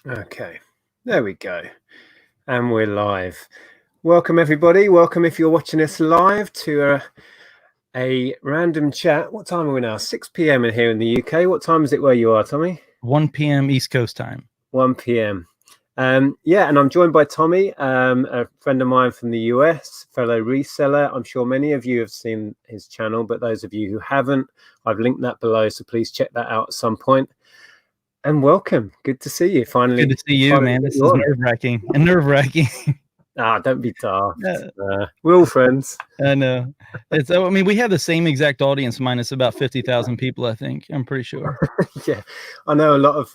Okay, there we go. And we're live. Welcome, everybody. Welcome if you're watching us live to a random chat. What time are we now? 6 p.m. in here in the UK. What time is it where you are, Tommy? 1 p.m. East Coast time. 1 p.m. Yeah, and I'm joined by Tommy, a friend of mine from the US, fellow reseller. I'm sure many of you have seen his channel, but those of you who haven't, I've linked that below, so please check that out at some point. And welcome. Good to see you. Finally. Good to see you, man. This is nerve-wracking. Don't be daft. We're all friends. I know. I mean, we have the same exact audience minus about 50,000 people, I think. I'm pretty sure. Yeah. I know a lot of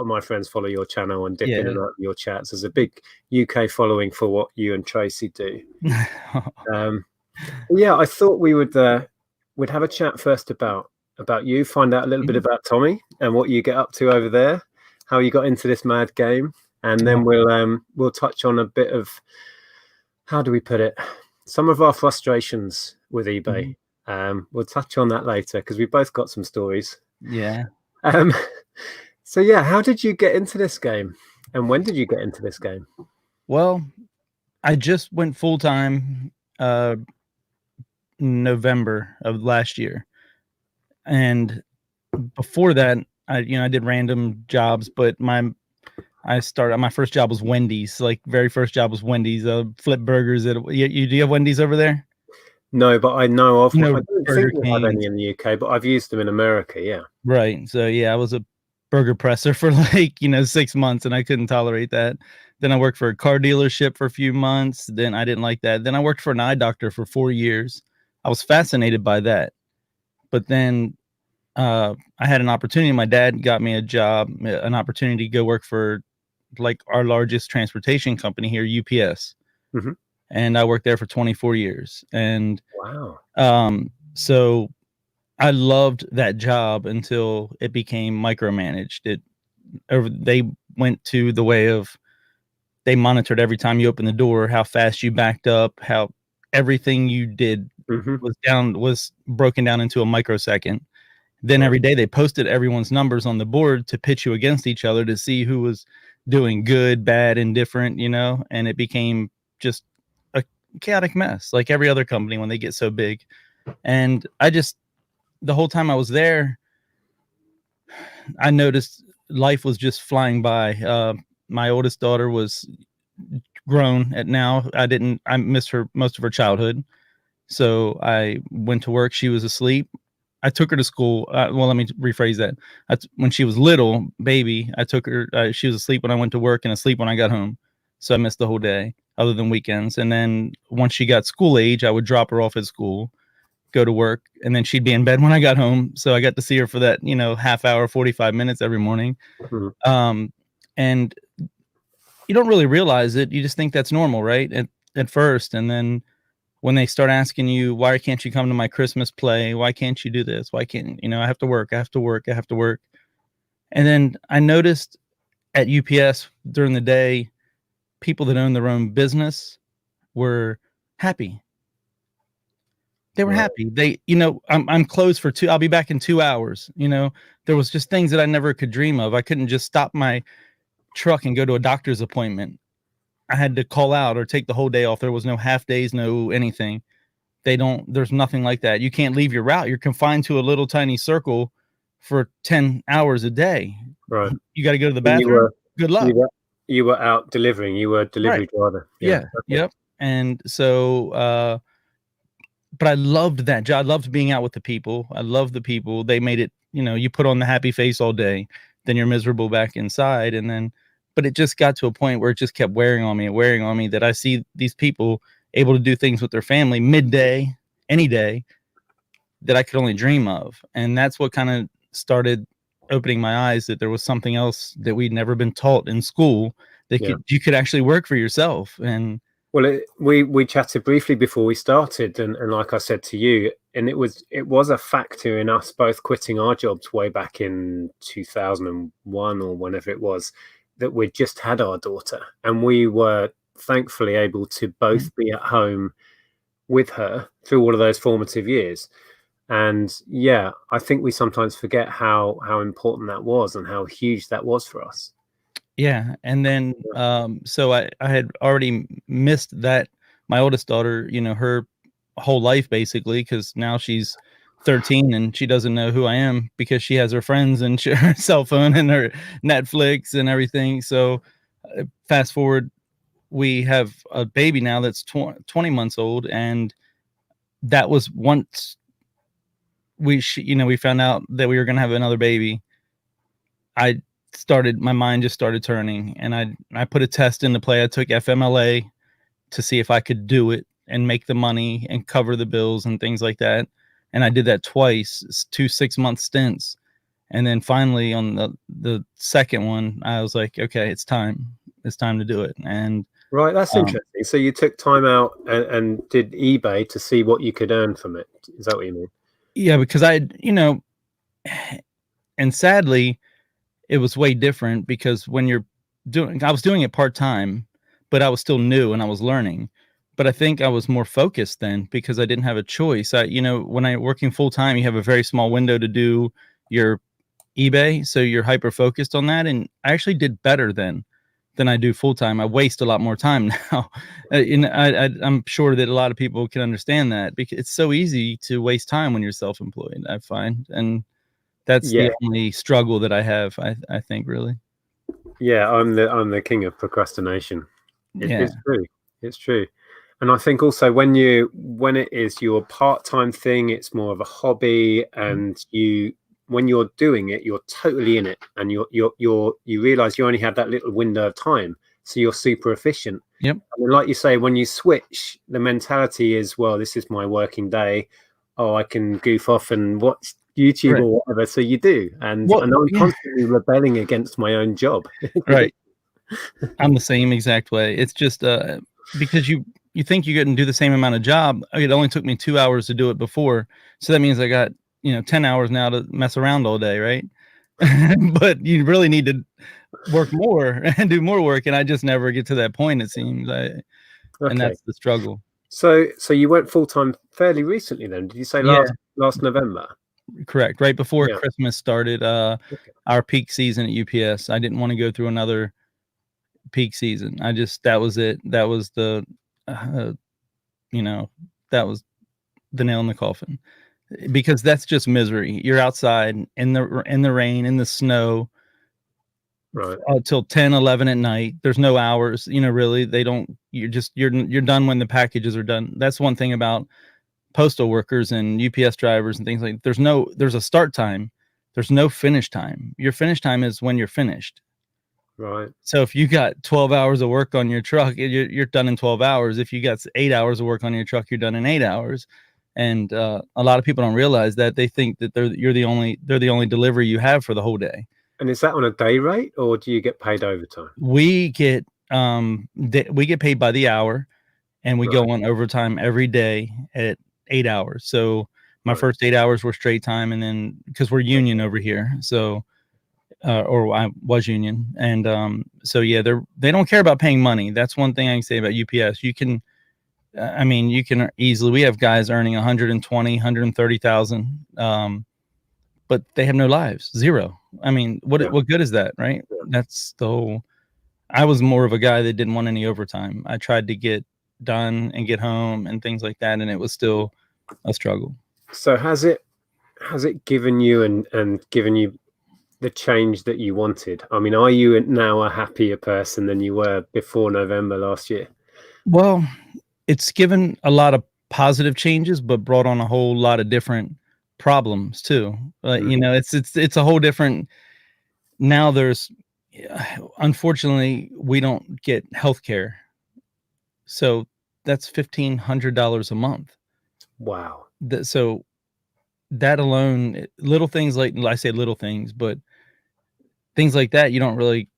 my friends follow your channel and dip in and out of your chats. There's a big UK following for what you and Tracy do. Yeah, I thought we'd have a chat first about you, find out a little bit about Tommy and what you get up to over there, how you got into this mad game, and then we'll touch on a bit of, how do we put it, some of our frustrations with eBay. We'll touch on that later because we both got some stories. Yeah. So yeah, how did you get into this game, and when did you get into this game? Well, I just went full-time November of last year. And before that, I did random jobs, but my first job was Wendy's. Like, very first job was Wendy's. Flip burgers. Do you have Wendy's over there? No, but I know of. No, I don't think we have any in the UK, but I've used them in America. Yeah. Right. So yeah, I was a burger presser for 6 months, and I couldn't tolerate that. Then I worked for a car dealership for a few months. Then I didn't like that. Then I worked for an eye doctor for 4 years. I was fascinated by that. But then I had an opportunity. My dad got me a job, an opportunity to go work for our largest transportation company here, UPS. And I worked there for 24 years. And wow. So I loved that job until it became micromanaged. They went to the way of, they monitored every time you opened the door, how fast you backed up, how everything you did was broken down into a microsecond. Then every day they posted everyone's numbers on the board to pitch you against each other to see who was doing good, bad, indifferent, and it became just a chaotic mess, like every other company when they get so big. And the whole time I was there, I noticed life was just flying by. My oldest daughter was grown now. I missed her most of her childhood. So I went to work. She was asleep. I took her to school. Well, let me rephrase that. When she was little, baby, I took her. She was asleep when I went to work and asleep when I got home. So I missed the whole day other than weekends. And then once she got school age, I would drop her off at school, go to work, and then she'd be in bed when I got home. So I got to see her for that, half hour, 45 minutes every morning. And you don't really realize it. You just think that's normal, right? At first. And then when they start asking you, why can't you come to my Christmas play? Why can't you do this? Why can't, I have to work. And then I noticed at UPS during the day, people that own their own business were happy. They were happy. They, I'm closed for I'll be back in 2 hours. There was just things that I never could dream of. I couldn't just stop my truck and go to a doctor's appointment. I had to call out or take the whole day off. There was no half days, no anything. There's nothing like that. You can't leave your route. You're confined to a little tiny circle for 10 hours a day. Right. You got to go to the bathroom. Good luck. You were out delivering. You were a delivery driver. Yeah. Yep. And so, but I loved that job. I loved being out with the people. I loved the people. They made it, you put on the happy face all day, then you're miserable back inside. But it just got to a point where it just kept wearing on me that I see these people able to do things with their family midday, any day, that I could only dream of. And that's what kind of started opening my eyes that there was something else that we'd never been taught in school, that you could actually work for yourself. And well, we chatted briefly before we started, and like I said to you, and it was a factor in us both quitting our jobs way back in 2001 or whenever it was, that we'd just had our daughter, and we were thankfully able to both be at home with her through all of those formative years. And yeah, I think we sometimes forget how important that was and how huge that was for us. Yeah, and then so I had already missed that. My oldest daughter, her whole life basically, because now she's 13 and she doesn't know who I am because she has her friends and her cell phone and her Netflix and everything. So fast forward, we have a baby now that's 20 months old, and that was once we found out that we were going to have another baby. My mind just started turning, and I put a test into play. I took FMLA to see if I could do it and make the money and cover the bills and things like that. And I did that twice, 2 6-month stints. And then finally on the second one, I was like, okay, it's time to do it. And Right, that's interesting. So you took time out and did eBay to see what you could earn from it. Is that what you mean? yeah, because and sadly, it was way different because when I was doing it part-time, but I was still new and I was learning. But I think I was more focused then because I didn't have a choice. When I'm working full-time, you have a very small window to do your eBay, so you're hyper focused on that. And I actually did better then than I do full-time. I waste a lot more time now. I'm sure that a lot of people can understand that because it's so easy to waste time when you're self-employed, I find. And that's Yeah. the only struggle that I have, I think, really. Yeah, I'm the king of procrastination. Yeah. It's true. It's true. And I think also when it is your part-time thing, it's more of a hobby, and when you're doing it, you're totally in it, and you realize you only have that little window of time, so you're super efficient. Yep. I mean, like you say, when you switch, the mentality is, well, this is my working day. Oh, I can goof off and watch YouTube Right. or whatever. So you do, and I'm constantly rebelling against my own job. Right. I'm the same exact way. It's just because you think you couldn't do the same amount of job. It only took me 2 hours to do it before, so that means I got 10 hours now to mess around all day, right? But you really need to work more and do more work, and I just never get to that point, it seems. And that's the struggle. So you went full time fairly recently then? Did you say last November? Correct. Right before Christmas started, our peak season at UPS. I didn't want to go through another peak season. That was it. That was that was the nail in the coffin, because that's just misery. You're outside in the rain, in the snow, right, till 10, 11 at night. There's no hours, really. You're done when the packages are done. That's one thing about postal workers and UPS drivers and things like that. There's a start time. There's no finish time. Your finish time is when you're finished. Right. So if you got 12 hours of work on your truck, you're done in 12 hours. If you got 8 hours of work on your truck, you're done in 8 hours. And a lot of people don't realize that. They think that they're the only delivery you have for the whole day. And is that on a day rate, or do you get paid overtime? We get paid by the hour, and we go on overtime every day at 8 hours. So my first 8 hours were straight time, and then because we're union over here, so or I was union, and so yeah, they don't care about paying money. That's one thing I can say about UPS. You can easily, we have guys earning 120, 130,000, but they have no lives, zero. I mean, what good is that, right? Yeah. That's the whole. I was more of a guy that didn't want any overtime. I tried to get done and get home and things like that, and it was still a struggle. So has it given you and given you the change that you wanted? I mean, are you now a happier person than you were before November last year? Well, it's given a lot of positive changes, but brought on a whole lot of different problems too. It's a whole different. Now unfortunately, we don't get healthcare, so that's $1,500 a month. Wow. So that alone, little things like, I say little things, but things like that, you don't really.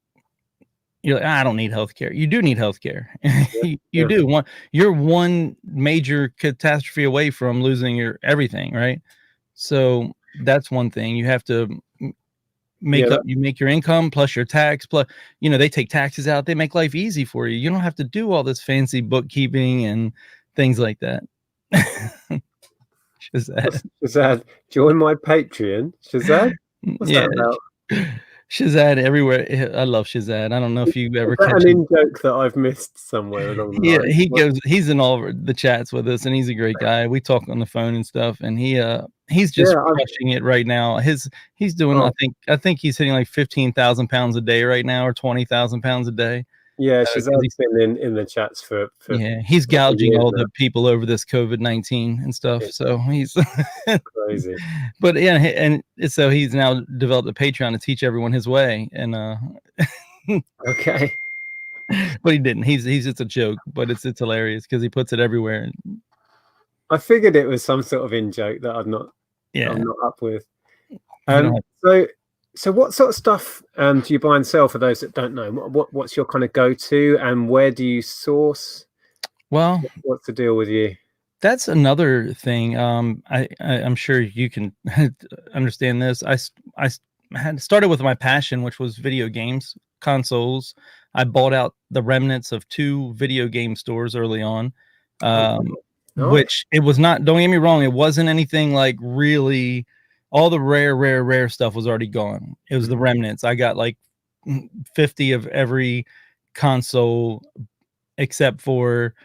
You're like, I don't need healthcare. You do need healthcare. You do. You're one major catastrophe away from losing your everything, right? So that's one thing. You have to you make your income plus your tax, plus they take taxes out. They make life easy for you. You don't have to do all this fancy bookkeeping and things like that. Shazad, join my Patreon. Shazad, what's that about? Shazad everywhere. I love Shazad. I don't know if you ever Is that catch an him. in-joke that I've missed somewhere along the line? He's in all the chats with us, and he's a great guy. We talk on the phone and stuff, and he's just Yeah, crushing it right now. He's doing, oh, I think he's hitting like 15,000 pounds a day right now, or 20,000 pounds a day. yeah, 'Cause Shazad's been in the chats for yeah, he's a couple of gouging years all now. the people over this COVID-19 and stuff. It's So he's, crazy. but yeah, and so he's now developed a Patreon to teach everyone his way, and Okay. but he didn't. He's just a joke, but it's hilarious because he puts it everywhere. I figured it was some sort of in-joke that I'm not up with. So what sort of stuff do you buy and sell, for those that don't know? What's your kind of go-to, and where do you source? Well, what's the deal with you? That's another thing. I'm sure you can understand this. I had started with my passion, which was video games, consoles. I bought out the remnants of 2 video game stores early on, Nice. which it was not. Don't get me wrong, it wasn't anything like really. All the rare stuff was already gone. It was the remnants. I got like 50 of every console except for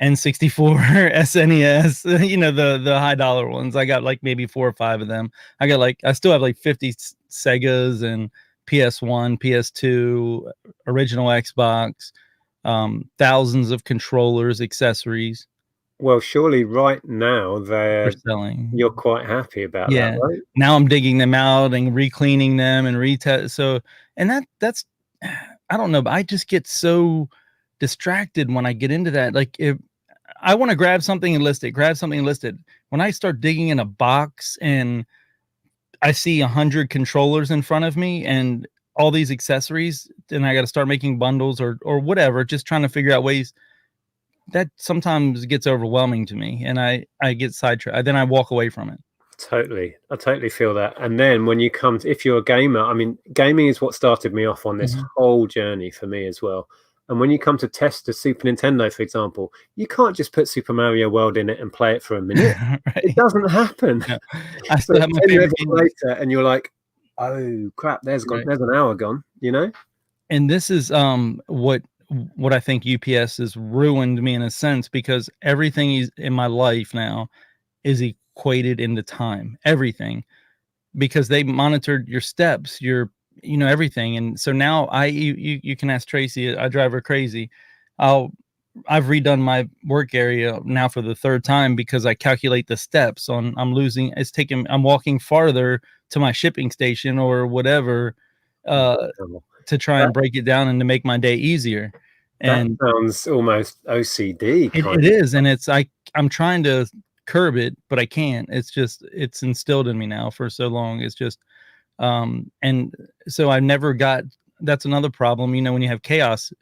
N64, SNES, you know, the high dollar ones. I got like maybe 4 or 5 of them. I still have like 50 Segas and PS1, PS2, original Xbox, thousands of controllers, accessories. Well, surely right now For selling. you're quite happy about that, right? Now I'm digging them out and re-cleaning them and retest. So, and that's, I don't know, but I just get so distracted when I get into that. Like, if I want to grab something and list it, when I start digging in a box and I see 100 controllers in front of me and all these accessories, and I got to start making bundles or whatever, just trying to figure out ways, that sometimes gets overwhelming to me, and I get sidetracked. Then I walk away from it. Totally. I totally feel that. And then when you come to, if you're a gamer, I mean, gaming is what started me off on this whole journey for me as well. And when you come to test a Super Nintendo, for example, you can't just put Super Mario World in it and play it for a minute. Right. It doesn't happen. No. I still have my favorite game later, and you're like, oh crap, there's an hour gone, you know? And this is what I think UPS has ruined me in a sense, because everything in my life now is equated into time, everything, because they monitored your steps, everything. And so now you can ask Tracy, I drive her crazy. I've redone my work area now for the 3rd time because I calculate the steps on, I'm walking farther to my shipping station or whatever, to try and break it down and to make my day easier. And that sounds almost OCD. It is. And I'm trying to curb it, but I can't. It's instilled in me now for so long. It's just, and so I never got, that's another problem. You know, when you have chaos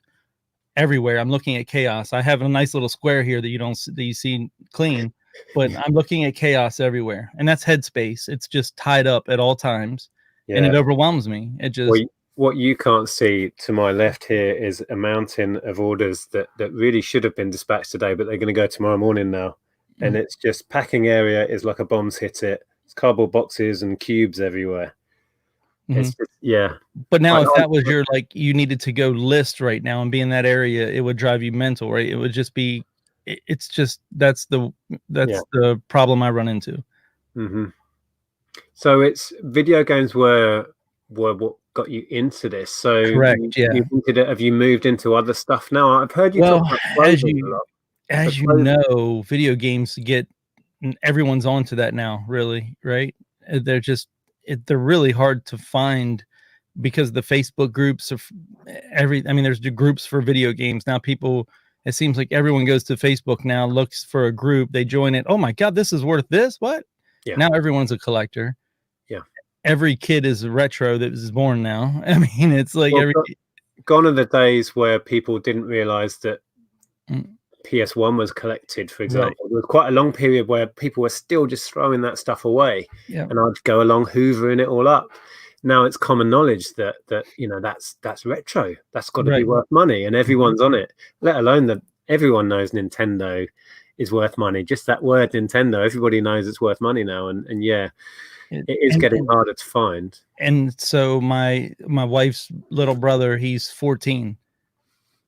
everywhere, I'm looking at chaos. I have a nice little square here that you see clean, but I'm looking at chaos everywhere. And that's headspace. It's just tied up at all times. And it overwhelms me. It just, what you can't see to my left here is a mountain of orders that really should have been dispatched today, but they're going to go tomorrow morning now. And it's just, packing area is like a bomb's hit it. It's cardboard boxes and cubes everywhere. It's just, But now if that was your, like, you needed to go list right now and be in that area, it would drive you mental, right? It would just be, it's just, that's the problem I run into. So it's video games were what got you into this. So correct. Have you moved into other stuff now? I've heard you talk about clothing a lot. As you know, video games everyone's onto that now, really, right? They're just, they're really hard to find because the Facebook groups of there's the groups for video games now. People, it seems like everyone goes to Facebook now, looks for a group, they join it. Oh my God, this is worth this. What? Yeah. Now everyone's a collector. Yeah. Every kid is a retro that was born now. I mean, it's like gone are the days where people didn't realize that PS1 was collected, for example. There was quite a long period where people were still just throwing that stuff away, and I'd go along hoovering it all up. Now it's common knowledge that that's retro. That's got to be worth money, and everyone's on it. Let alone that everyone knows Nintendo is worth money. Just that word Nintendo, everybody knows it's worth money now, and yeah, it is getting harder to find. And so my wife's little brother, he's 14.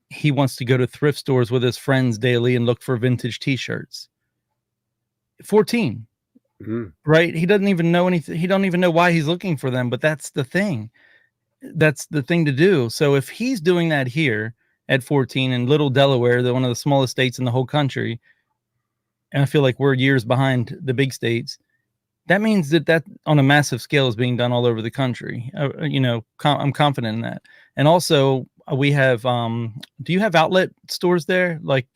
He wants to go to thrift stores with his friends daily and look for vintage T-shirts. 14, right? He doesn't even know anything. He don't even know why he's looking for them, but that's the thing. That's the thing to do. So if he's doing that here at 14 in Little Delaware, one of the smallest states in the whole country, and I feel like we're years behind the big states, that means that on a massive scale is being done all over the country. I'm confident in that. And also we have, do you have outlet stores there? Like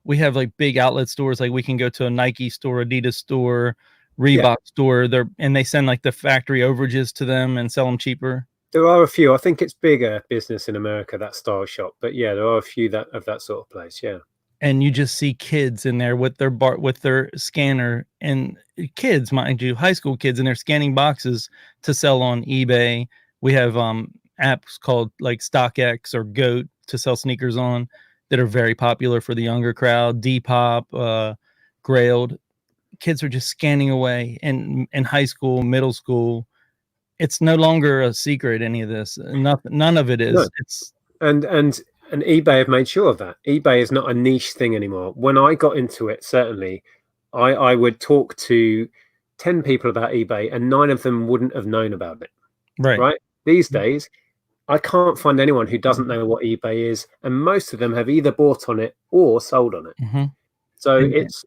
we have like big outlet stores. Like we can go to a Nike store, Adidas store, Reebok store there, and they send like the factory overages to them and sell them cheaper. There are a few. I think it's bigger business in America, that style shop. But yeah, there are a few of that sort of place. Yeah. And you just see kids in there with their scanner, and kids, mind you, high school kids, and they're scanning boxes to sell on eBay. We have apps called like StockX or Goat to sell sneakers on that are very popular for the younger crowd. Depop, Grailed. Kids are just scanning away in high school, middle school. It's no longer a secret, any of this. None of it is. No. It's And eBay have made sure of that. eBay is not a niche thing anymore. When I got into it, certainly, I would talk to 10 people about eBay and 9 of them wouldn't have known about it. Right? These days, I can't find anyone who doesn't know what eBay is. And most of them have either bought on it or sold on it. So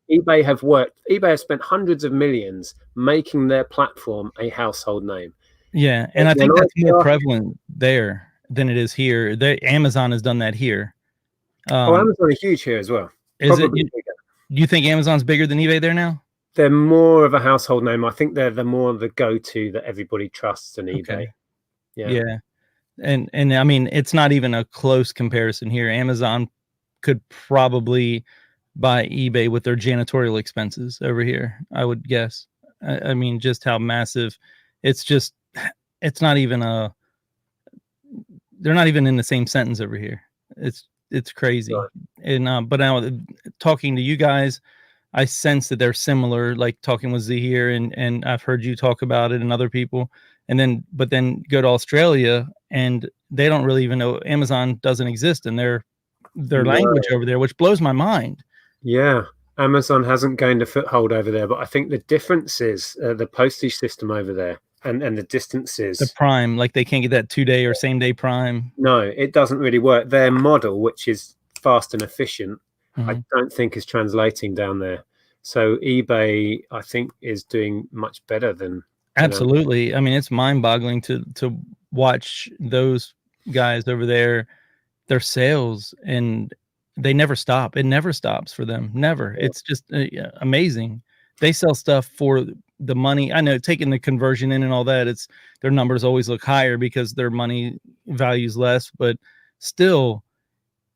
eBay have spent hundreds of millions making their platform a household name. Yeah. And I think that's more prevalent there than it is here. Amazon has done that here. Amazon is huge here as well. Is it? You think Amazon's bigger than eBay there now? They're more of a household name. I think they're more of the go-to that everybody trusts than eBay. Okay. Yeah. And I mean, it's not even a close comparison here. Amazon could probably buy eBay with their janitorial expenses over here, I would guess. I mean, just how massive. It's not even they're not even in the same sentence over here. It's crazy. Right. And but now talking to you guys, I sense that they're similar, like talking with Zahir, and I've heard you talk about it and other people. But then go to Australia and they don't really even know Amazon doesn't exist in their language over there, which blows my mind. Yeah. Amazon hasn't gained a foothold over there, but I think the difference is the postage system over there. And the distances. The Prime, like they can't get that 2-day or same day Prime. No, it doesn't really work. Their model, which is fast and efficient, I don't think is translating down there. So eBay, I think, is doing much better than. Absolutely. I mean, it's mind-boggling to watch those guys over there, their sales, and they never stop. It never stops for them. Never. Yeah. It's just amazing. They sell stuff for the money. I know, taking the conversion in and all that, their numbers always look higher because their money values less, but still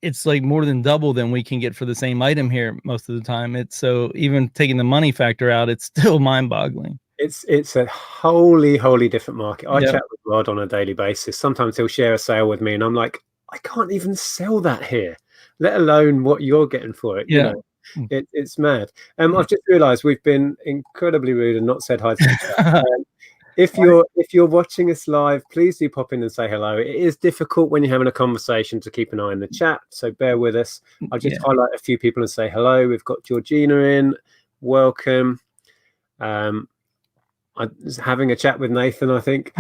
it's like more than double than we can get for the same item here most of the time. It's so even taking the money factor out, it's still mind-boggling. It's a wholly different market. I chat with Rod on a daily basis. Sometimes he'll share a sale with me and I'm like, I can't even sell that here, let alone what you're getting for it. You know? It's mad. I've just realized we've been incredibly rude and not said hi to each other. If you're watching us live, please do pop in and say hello. It is difficult when you're having a conversation to keep an eye on the chat, so bear with us. I'll just highlight a few people and say hello. We've got Georgina in. Welcome. I'm having a chat with Nathan, I think.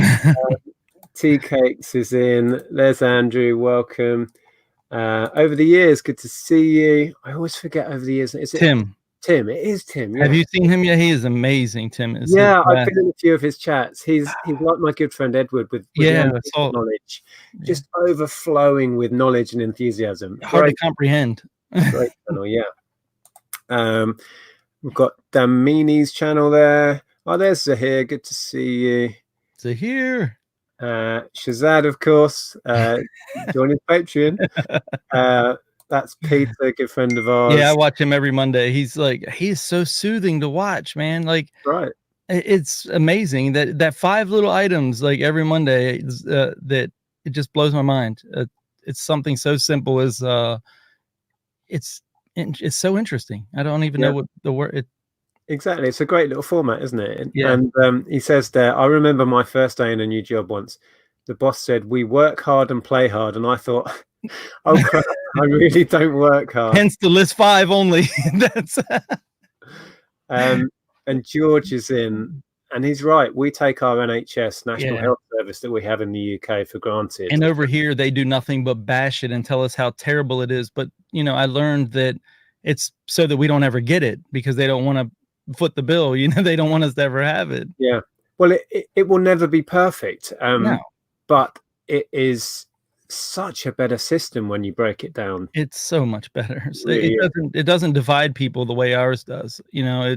Tea Cakes is in. There's Andrew. Welcome. Over the years, good to see you. I always forget over the years. Is it Tim? Tim, it is Tim. Yeah. Have you seen him yet? He is amazing. Tim is. Yeah, I've been in a few of his chats. He's like my good friend Edward with knowledge, just overflowing with knowledge and enthusiasm. Hard to comprehend. Great channel, yeah. We've got Damini's channel there. Oh, there's Zahir. Good to see you. Zahir. Shazad, of course, joining Patreon. That's Peter, a good friend of ours. Yeah, I watch him every Monday. He's so soothing to watch, man. Like, right. It's amazing that 5 little items like every Monday that it just blows my mind. It's something so simple as it's it's so interesting. I don't even know what the word. Exactly. It's a great little format, isn't it? Yeah. And he says there, I remember my first day in a new job once. The boss said, "We work hard and play hard." And I thought, oh, crap, I really don't work hard. Hence the list 5 only. That's and George is in, and he's right. We take our NHS, National Health Service, that we have in the UK for granted. And over here, they do nothing but bash it and tell us how terrible it is. But, you know, I learned that it's so that we don't ever get it because they don't want to foot the bill. You know, they don't want us to ever have it. Yeah. Well, it will never be perfect. No. But it is such a better system when you break it down. It's so much better. So Really it doesn't divide people the way ours does. You know,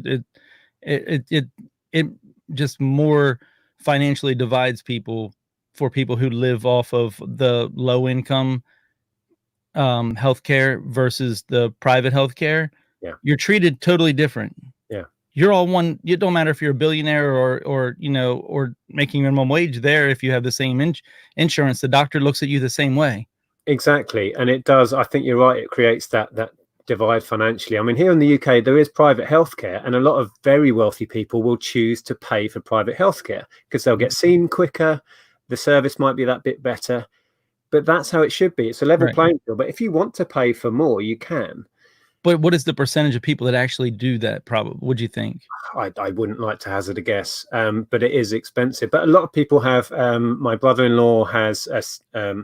it just more financially divides people for people who live off of the low income healthcare versus the private healthcare. Yeah. You're treated totally different. Yeah. You're all one. It don't matter if you're a billionaire or you know, or making minimum wage there. If you have the same insurance, the doctor looks at you the same way. Exactly. And it does. I think you're right. It creates that divide financially. I mean, here in the UK, there is private healthcare, and a lot of very wealthy people will choose to pay for private healthcare because they'll get seen quicker. The service might be that bit better, but that's how it should be. It's a level playing field. But if you want to pay for more, you can. But what is the percentage of people that actually do that? Probably, would you think? I wouldn't like to hazard a guess, but it is expensive. But a lot of people have. My brother-in-law has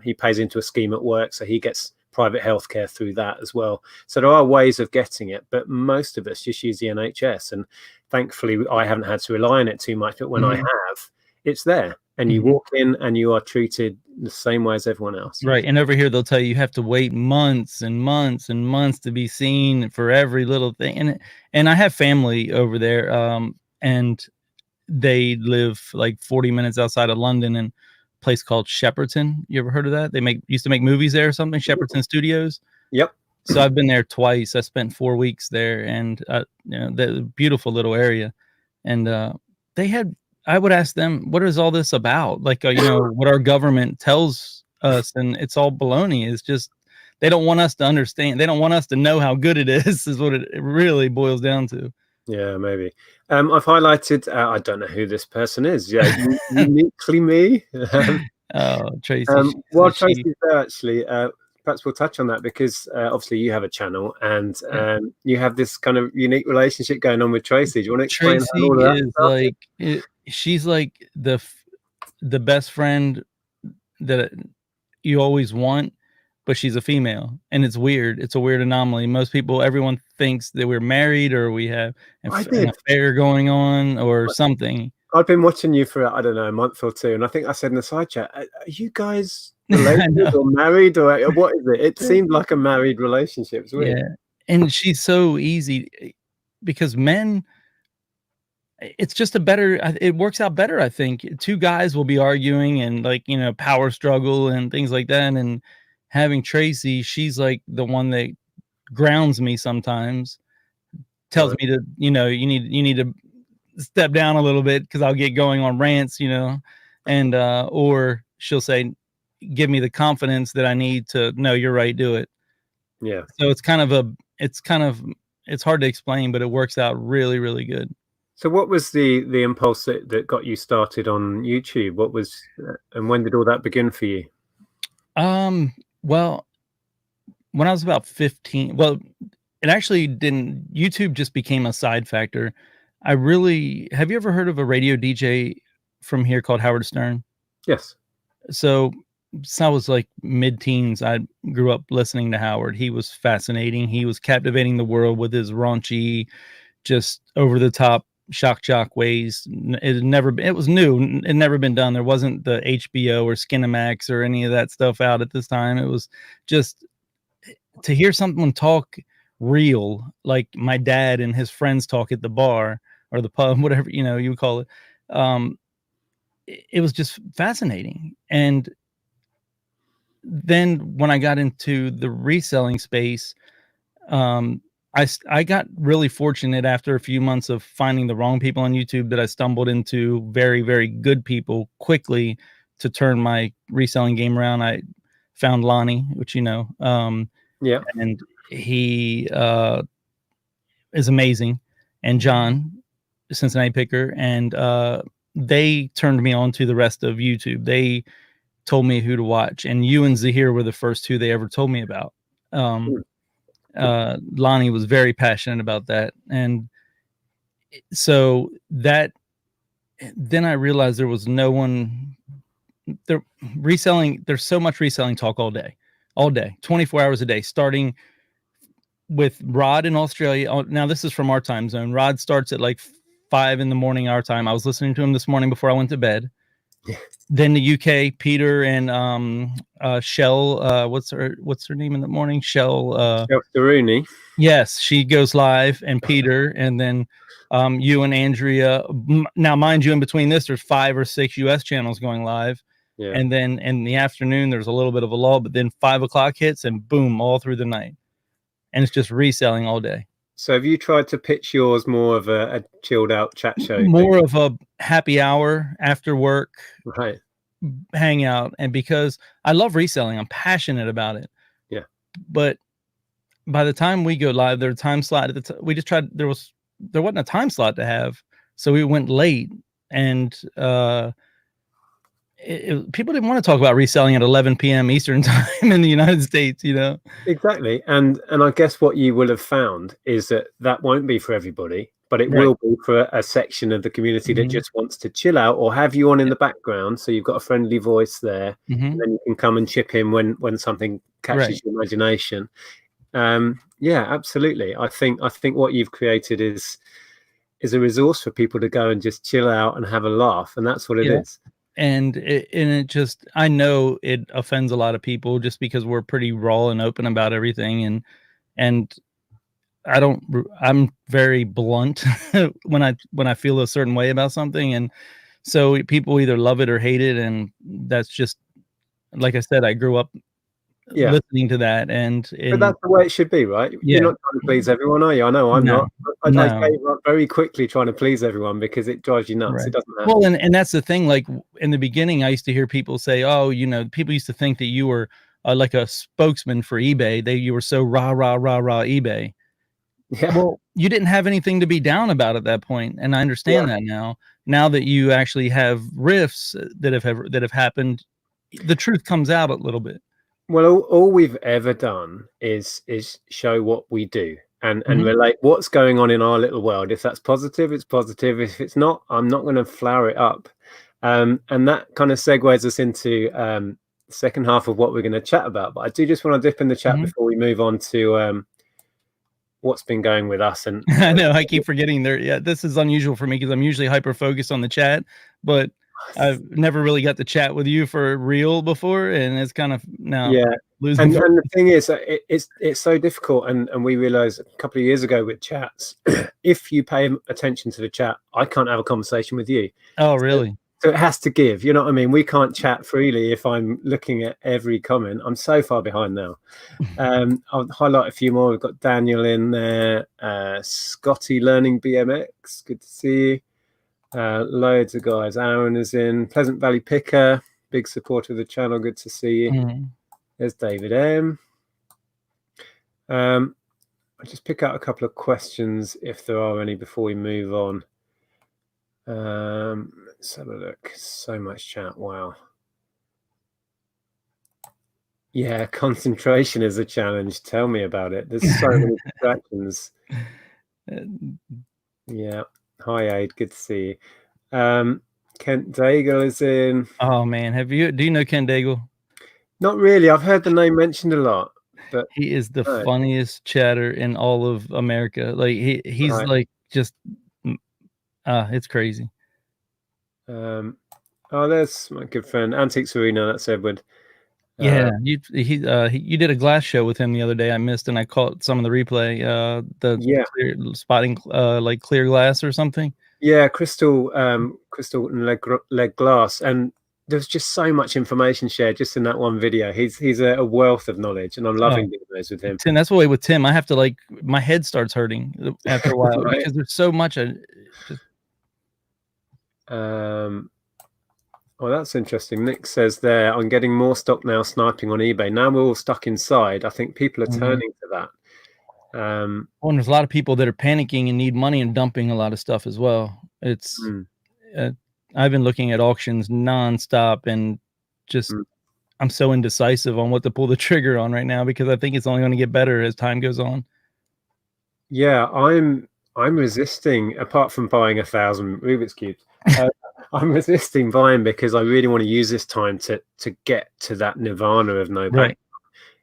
he pays into a scheme at work, so he gets private healthcare through that as well. So there are ways of getting it, but most of us just use the NHS, and thankfully I haven't had to rely on it too much. But when I have, it's there, and you walk in and you are treated the same way as everyone else. Right. And over here they'll tell you have to wait months and months and months to be seen for every little thing. And I have family over there, and they live like 40 minutes outside of London in a place called Shepperton. You ever heard of that? They used to make movies there or something, Shepperton Studios. Yep. So I've been there twice. I spent 4 weeks there, and you know, the beautiful little area. And I would ask them, what is all this about? Like, you know, what our government tells us, and it's all baloney. It's just, they don't want us to understand. They don't want us to know how good it is what it really boils down to. Yeah, maybe. I've highlighted, I don't know who this person is. Yeah, uniquely me. Oh, Tracy. While Tracy's there, actually, perhaps we'll touch on that because obviously you have a channel and you have this kind of unique relationship going on with Tracy. Do you want to explain Tracy all of is that? she's like the best friend that you always want, but she's a female, and it's weird. It's a weird anomaly. Most people, everyone thinks that we're married or we have an affair going on or something. I've been watching you for, I don't know, a month or two, and I think I said in the side chat, are you guys related or married or what is it? It seemed like a married relationship. It's weird. Yeah, and she's so easy because men, it's just it works out better. I think 2 guys will be arguing and, like, you know, power struggle and things like that. And having Tracy, she's like the one that grounds me sometimes, tells me to, you know, you need to step down a little bit because I'll get going on rants, you know, and or she'll say, give me the confidence that I need to know you're right, do it. Yeah. So it's hard to explain, but it works out really, really good. So what was the impulse that got you started on YouTube? What was and when did all that begin for you? Well, when I was about 15, well, it actually didn't. YouTube just became a side factor. Have you ever heard of a radio DJ from here called Howard Stern? Yes. So I was like mid-teens. I grew up listening to Howard. He was fascinating. He was captivating the world with his raunchy, just over the top shock jock ways. It was new. It had never been done. There wasn't the HBO or Skinamax or any of that stuff out at this time. It was just to hear someone talk real, like my dad and his friends talk at the bar or the pub, whatever, you know, you would call it. It was just fascinating. And then when I got into the reselling space, I got really fortunate after a few months of finding the wrong people on YouTube that I stumbled into very, very good people quickly to turn my reselling game around. I found Lonnie, which, you know, yeah, and he is amazing, and John, Cincinnati Picker, and they turned me on to the rest of YouTube. They told me who to watch, and you and Zahir were the first two they ever told me about. Lonnie was very passionate about that, and so that then I realized there was no one there reselling. There's so much reselling talk all day, 24 hours a day, starting with Rod in Australia. Now this is from our time zone. Rod starts at like 5 a.m. our time. I was listening to him this morning before I went to bed. Yeah. Then the UK, Peter and Shell. What's her name in the morning? Shell Rooney. Yes, she goes live, and Peter, and then you and Andrea. Now, mind you, in between this, there's 5 or 6 US channels going live. Yeah. And then in the afternoon, there's a little bit of a lull, but then 5 o'clock hits, and boom, all through the night. And it's just reselling all day. So have you tried to pitch yours more of a chilled out chat show? More of a happy hour after work, right? Hangout. And because I love reselling, I'm passionate about it. Yeah. But by the time we go live, their time slot at the we just tried. There wasn't a time slot to have, so we went late, and people didn't want to talk about reselling at 11 p.m. Eastern time in the United States, you know. Exactly, and I guess what you will have found is that won't be for everybody, but it will be for a section of the community that just wants to chill out or have you on in the background, so you've got a friendly voice there, and then you can come and chip in when something catches your imagination. Yeah, absolutely. I think what you've created is a resource for people to go and just chill out and have a laugh, and that's what it is. And it just, I know it offends a lot of people just because we're pretty raw and open about everything, and I'm very blunt when I feel a certain way about something, and so people either love it or hate it, and that's just, like I said, I grew up listening to that, but that's the way it should be, right? You're not trying to please everyone, are you? I know I'm not. I gave up very quickly trying to please everyone because it drives you nuts. It doesn't happen. Well, and that's the thing. Like in the beginning, I used to hear people say, "Oh, you know," people used to think that you were like a spokesman for eBay. You were so rah eBay. Yeah. Well, you didn't have anything to be down about at that point, and I understand that now. Now that you actually have rifts that have happened, the truth comes out a little bit. Well, all we've ever done is show what we do and relate what's going on in our little world. If that's positive, it's positive. If it's not, I'm not going to flower it up. And that kind of segues us into the second half of what we're going to chat about. But I do just want to dip in the chat before we move on to what's been going with us. And I know I keep forgetting there. Yeah, this is unusual for me because I'm usually hyper focused on the chat, but I've never really got to chat with you for real before, and it's kind of now losing. And the thing is, it's so difficult, and we realized a couple of years ago with chats, if you pay attention to the chat, I can't have a conversation with you. Oh, really? So it has to give. You know what I mean? We can't chat freely if I'm looking at every comment. I'm so far behind now. I'll highlight a few more. We've got Daniel in there, Scotty learning BMX. Good to see you. Loads of guys. Aaron is in. Pleasant Valley Picker, big supporter of the channel. Good to see you. There's David M. I'll just pick out a couple of questions if there are any before we move on. Let's have a look. So much chat. Wow. Yeah, concentration is a challenge. Tell me about it. There's so many distractions. Yeah. Hi, Aid. Good to see you. Kent Daigle is in. Oh man, do you know Kent Daigle? Not really. I've heard the name mentioned a lot, but he is the funniest chatter in all of America. Like he's like just it's crazy. Oh, there's my good friend Antiques Arena. That's Edward. Yeah, you did a glass show with him the other day. I missed, and I caught some of the replay. Spotting like clear glass or something. Yeah, crystal and leg glass, and there's just so much information shared just in that one video. He's a wealth of knowledge, and I'm loving doing those with him. Tim, that's the way with Tim. I have to my head starts hurting after a while because there's so much. Well, that's interesting. Nick says I'm getting more stock now sniping on eBay. Now we're all stuck inside. I think people are turning to that. Well, and there's a lot of people that are panicking and need money and dumping a lot of stuff as well. It's mm, uh, I've been looking at auctions nonstop and just mm. I'm so indecisive on what to pull the trigger on right now because I think it's only going to get better as time goes on. Yeah, I'm resisting. Apart from buying 1,000 Rubik's cubes, uh, I'm resisting buying because I really want to use this time to get to that nirvana of no back Right.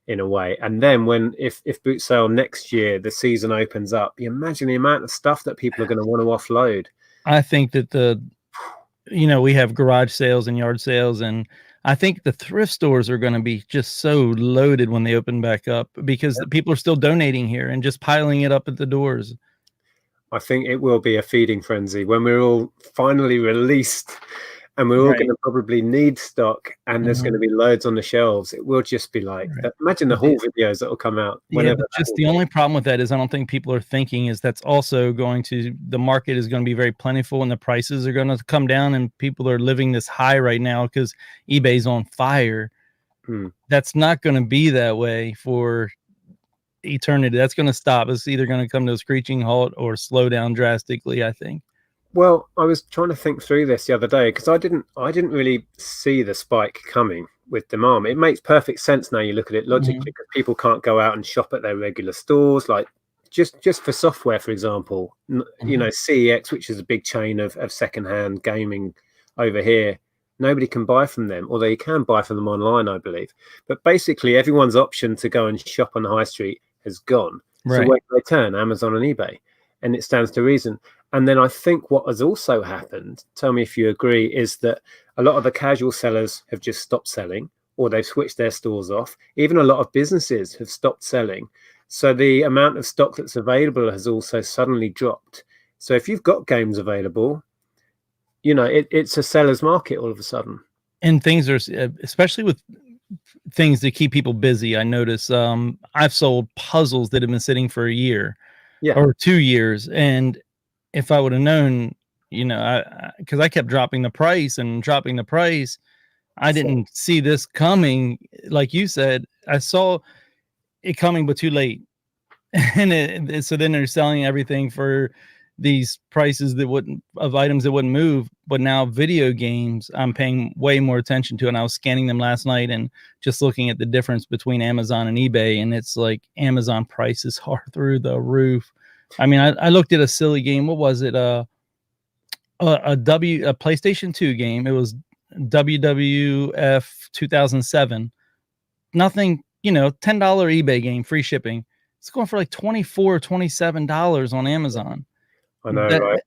in a way. And then when if boot sale next year, the season opens up, you imagine the amount of stuff that people are going to want to offload. I think that we have garage sales and yard sales, and I think the thrift stores are going to be just so loaded when they open back up because the people are still donating here and just piling it up at the doors. I think it will be a feeding frenzy when we're all finally released and we're all Right. going to probably need stock and there's going to be loads on the shelves. It will just be like, Right. imagine the haul videos that will come out Yeah, whenever but that just will the be. only problem with that is I don't think people are thinking is that's also the market is going to be very plentiful and the prices are going to come down and people are living this high right now because eBay's on fire. Hmm. That's not going to be that way for eternity. That's going to stop. It's either going to come to a screeching halt or slow down drastically, I think. Well, I was trying to think through this the other day because I didn't really see the spike coming with demand. It makes perfect sense now you look at it logically because people can't go out and shop at their regular stores. Like just for software, for example, CEX, which is a big chain of secondhand gaming over here, nobody can buy from them, although you can buy from them online, I believe. But basically, everyone's option to go and shop on the high street has gone. So Right. where do they turn? Amazon and eBay, and it stands to reason. And then I think what has also happened, tell me if you agree, is that a lot of the casual sellers have just stopped selling or they've switched their stores off. Even a lot of businesses have stopped selling. So the amount of stock that's available has also suddenly dropped. So if you've got games available, it's a seller's market all of a sudden. And things are, especially with things that keep people busy. I notice I've sold puzzles that have been sitting for a year Yeah. or 2 years. And if I would have known, because I kept dropping the price and dropping the price, I So, didn't see this coming. Like you said, I saw it coming, but too late. And so then they're selling everything for these prices of items that wouldn't move. But now video games, I'm paying way more attention to. And I was scanning them last night and just looking at the difference between Amazon and eBay. And it's like Amazon prices are through the roof. I mean, I looked at a silly game. What was it? A PlayStation 2 game. It was WWF 2007. Nothing, $10 eBay game, free shipping. It's going for like $24, $27 on Amazon. I know, That right?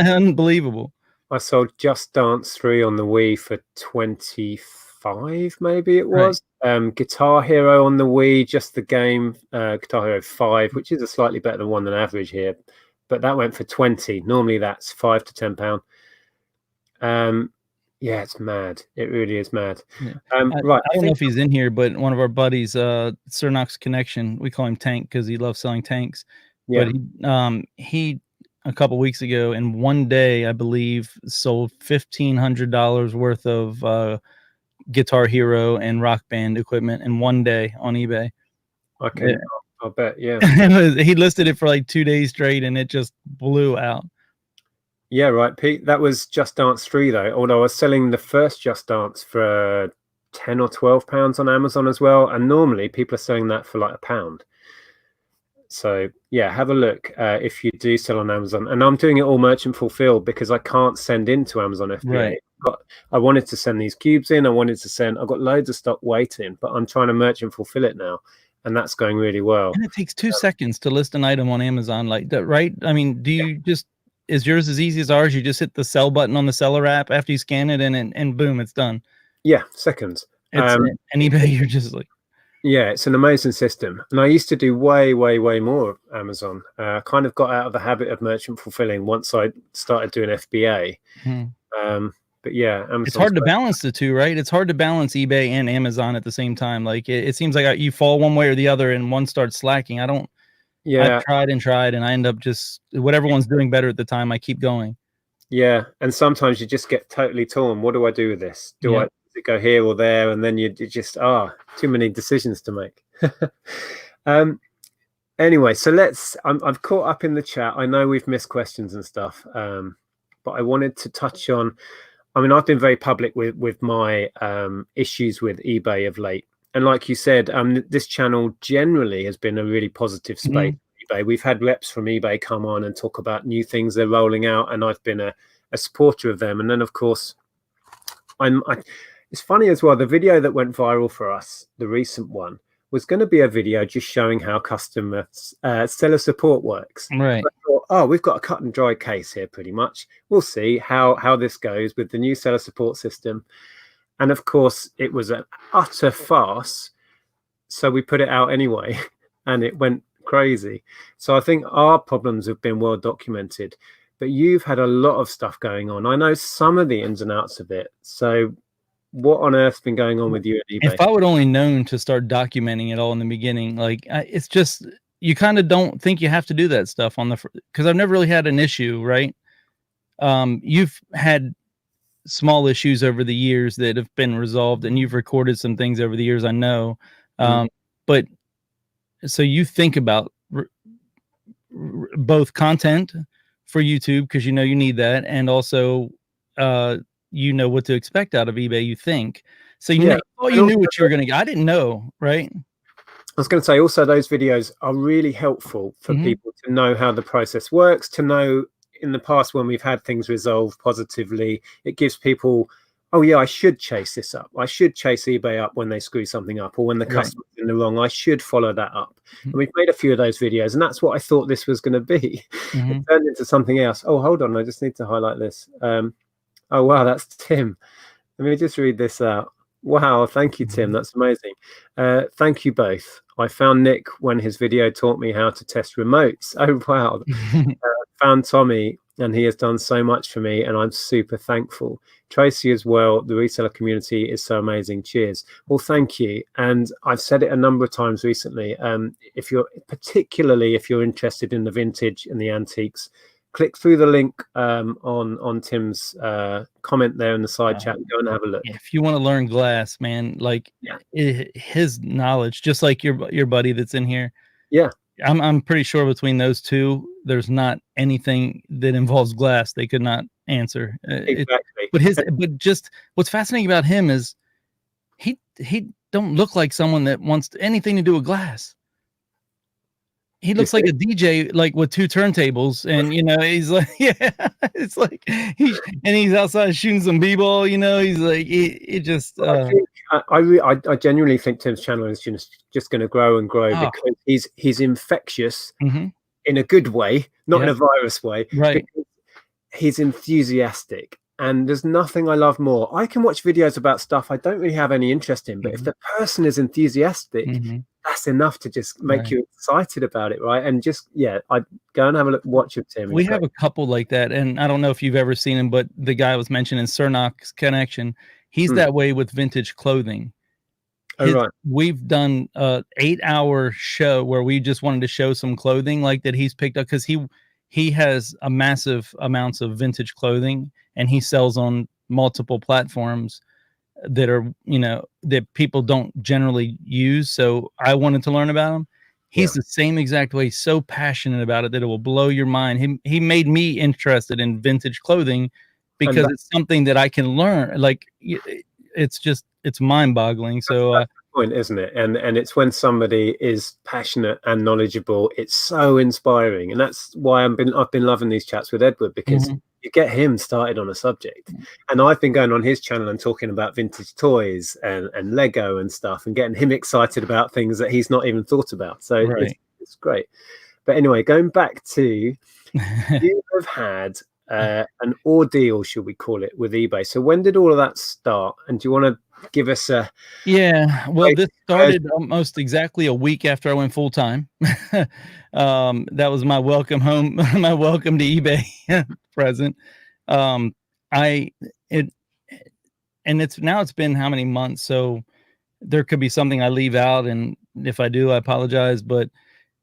unbelievable. I sold Just Dance 3 on the Wii for 25, maybe it Right. was. Guitar Hero on the Wii, just the game, Guitar Hero 5, which is a slightly better one than average here, but that went for 20. Normally that's £5 to £10. Yeah, it's mad. It really is mad. Yeah. Right. I don't know if he's in here, but one of our buddies, Sir Knox Connection, we call him Tank because he loves selling tanks. Yeah. But he a couple weeks ago in one day, I believe, sold $1,500 worth of Guitar Hero and Rock Band equipment in one day on eBay. I'll bet. Yeah. He listed it for like 2 days straight, and it just blew out. Yeah, right, Pete. That was Just Dance 3, though. Although I was selling the first Just Dance for £10 or £12 on Amazon as well, and normally people are selling that for like £1. So yeah, have a look if you do sell on Amazon. And I'm doing it all merchant fulfilled because I can't send into Amazon FBA. Right. But I wanted to send these cubes in. I've got loads of stock waiting, but I'm trying to merchant fulfill it now, and that's going really well. And it takes 2 seconds to list an item on Amazon like that, right? I mean, is yours as easy as ours? You just hit the sell button on the seller app after you scan it and boom, it's done. Yeah, seconds. And eBay, you're just like, yeah, it's an amazing system. And I used to do way, way, way more Amazon. Kind of got out of the habit of merchant fulfilling once I started doing FBA. But yeah, Amazon's it's hard to balance the two, right? It's hard to balance eBay and Amazon at the same time. Like it seems like you fall one way or the other and one starts slacking. I've tried and I end up just whatever one's doing better at the time, I keep going. Yeah, and sometimes you just get totally torn. What do I do with this? Does it go here or there? And then you just too many decisions to make. Anyway, so I've caught up in the chat. I know we've missed questions and stuff, but I wanted to touch on. I mean, I've been very public with my issues with eBay of late, and like you said, this channel generally has been a really positive space. eBay. We've had reps from eBay come on and talk about new things they're rolling out, and I've been a supporter of them. And then, of course, it's funny as well. The video that went viral for us, the recent one, was going to be a video just showing how customer seller support works. Right. I thought, oh, we've got a cut and dry case here, pretty much. We'll see how this goes with the new seller support system. And of course, it was an utter farce. So we put it out anyway, and it went crazy. So I think our problems have been well documented, but you've had a lot of stuff going on. I know some of the ins and outs of it. So what on earth's been going on with you at eBay? If I would only known to start documenting it all in the beginning, like it's just, you kind of don't think you have to do that stuff on the, because I've never really had an issue, right? You've had small issues over the years that have been resolved, and you've recorded some things over the years, I know. But so you think about both content for YouTube, because you know you need that, and also you know what to expect out of eBay, you think. So you know, you knew what you were going to get. I didn't know, right? I was going to say also those videos are really helpful for people to know how the process works, to know in the past when we've had things resolved positively. It gives people, oh yeah, I should chase this up. I should chase eBay up when they screw something up, or when the customer's in the wrong. I should follow that up. And we've made a few of those videos, and that's what I thought this was going to be. It turned into something else. Oh, hold on, I just need to highlight this. Oh, wow, that's Tim. Let me just read this out. Wow, thank you, Tim. That's amazing. Thank you both. I found Nick when his video taught me how to test remotes. Oh, wow. Found Tommy, and he has done so much for me, and I'm super thankful. Tracy as well. The reseller community is so amazing. Cheers. Well, thank you. And I've said it a number of times recently. Particularly if you're interested in the vintage and the antiques, click through the link on Tim's comment there in the side chat and go and have a look. If you want to learn glass, man, like his knowledge, just like your buddy that's in here. Yeah. I'm pretty sure between those two, there's not anything that involves glass they could not answer. Exactly. But just what's fascinating about him is he don't look like someone that wants anything to do with glass. He looks like a DJ, like with two turntables, and you know, he's like, it's like he's outside shooting some b-ball. You know, he's like, I genuinely think Tim's channel is just going to grow and grow because he's infectious in a good way, not in a virus way. Right. He's enthusiastic, and there's nothing I love more. I can watch videos about stuff I don't really have any interest in, but if the person is enthusiastic, that's enough to just make you excited about it, right? And just I'd go and have a look, watch of Tim. We have a couple like that, and I don't know if you've ever seen him, but the guy was mentioned in Cernoc's Connection. He's that way with vintage clothing. We've done a 8-hour show where we just wanted to show some clothing like that he's picked up, because he has a massive amounts of vintage clothing, and he sells on multiple platforms that are, you know, that people don't generally use. So I wanted to learn about him. He's the same exact way, so passionate about it that it will blow your mind. He made me interested in vintage clothing because it's something that I can learn. Like it's mind boggling. So that's the point, isn't it? And it's when somebody is passionate and knowledgeable, it's so inspiring. And that's why I've been loving these chats with Edward, because you get him started on a subject. And I've been going on his channel and talking about vintage toys and Lego and stuff, and getting him excited about things that he's not even thought about. So it's great. But anyway, going back to, you have had an ordeal, should we call it, with eBay. So when did all of that start? And do you want to give us a... Well, this started almost exactly a week after I went full time. That was my welcome home, my welcome to eBay present. It's been how many months? So there could be something I leave out, and if I do, I apologize. But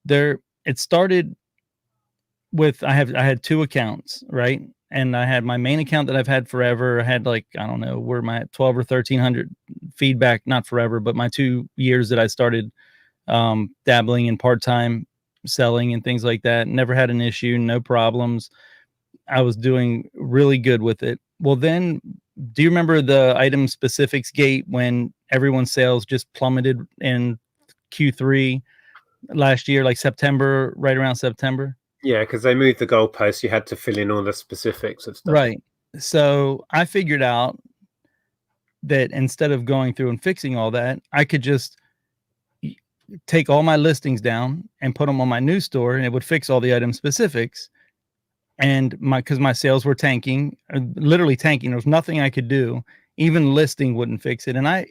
it started with, I had 2 accounts, right? And I had my main account that I've had forever. I had, like, I don't know, where my 12 or 1300 feedback, not forever, but my 2 years that I started dabbling in part-time selling and things like that. Never had an issue, no problems. I was doing really good with it. Well, then, do you remember the item specifics gate when everyone's sales just plummeted in Q3 last year, like September, right around September? Yeah, because they moved the goalposts. You had to fill in all the specifics of stuff. Right. So I figured out that instead of going through and fixing all that, I could just take all my listings down and put them on my new store, and it would fix all the item specifics. And because my sales were tanking, literally tanking. There was nothing I could do. Even listing wouldn't fix it. And I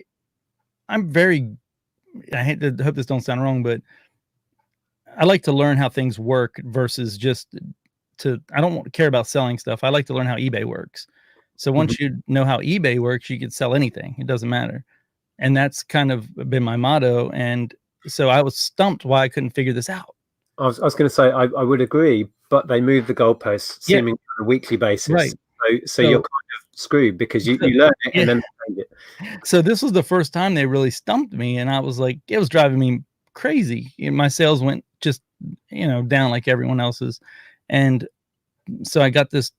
hate to hope this don't sound wrong, but I like to learn how things work versus just I don't care about selling stuff. I like to learn how eBay works. So once you know how eBay works, you can sell anything. It doesn't matter. And that's kind of been my motto. And so I was stumped why I couldn't figure this out. I was going to say, I would agree, but they moved the goalposts seemingly on a weekly basis. Right. So you're kind of screwed because you learn it and then change it. So this was the first time they really stumped me. And I was like, it was driving me crazy. My sales went just, down like everyone else's. And so I got this,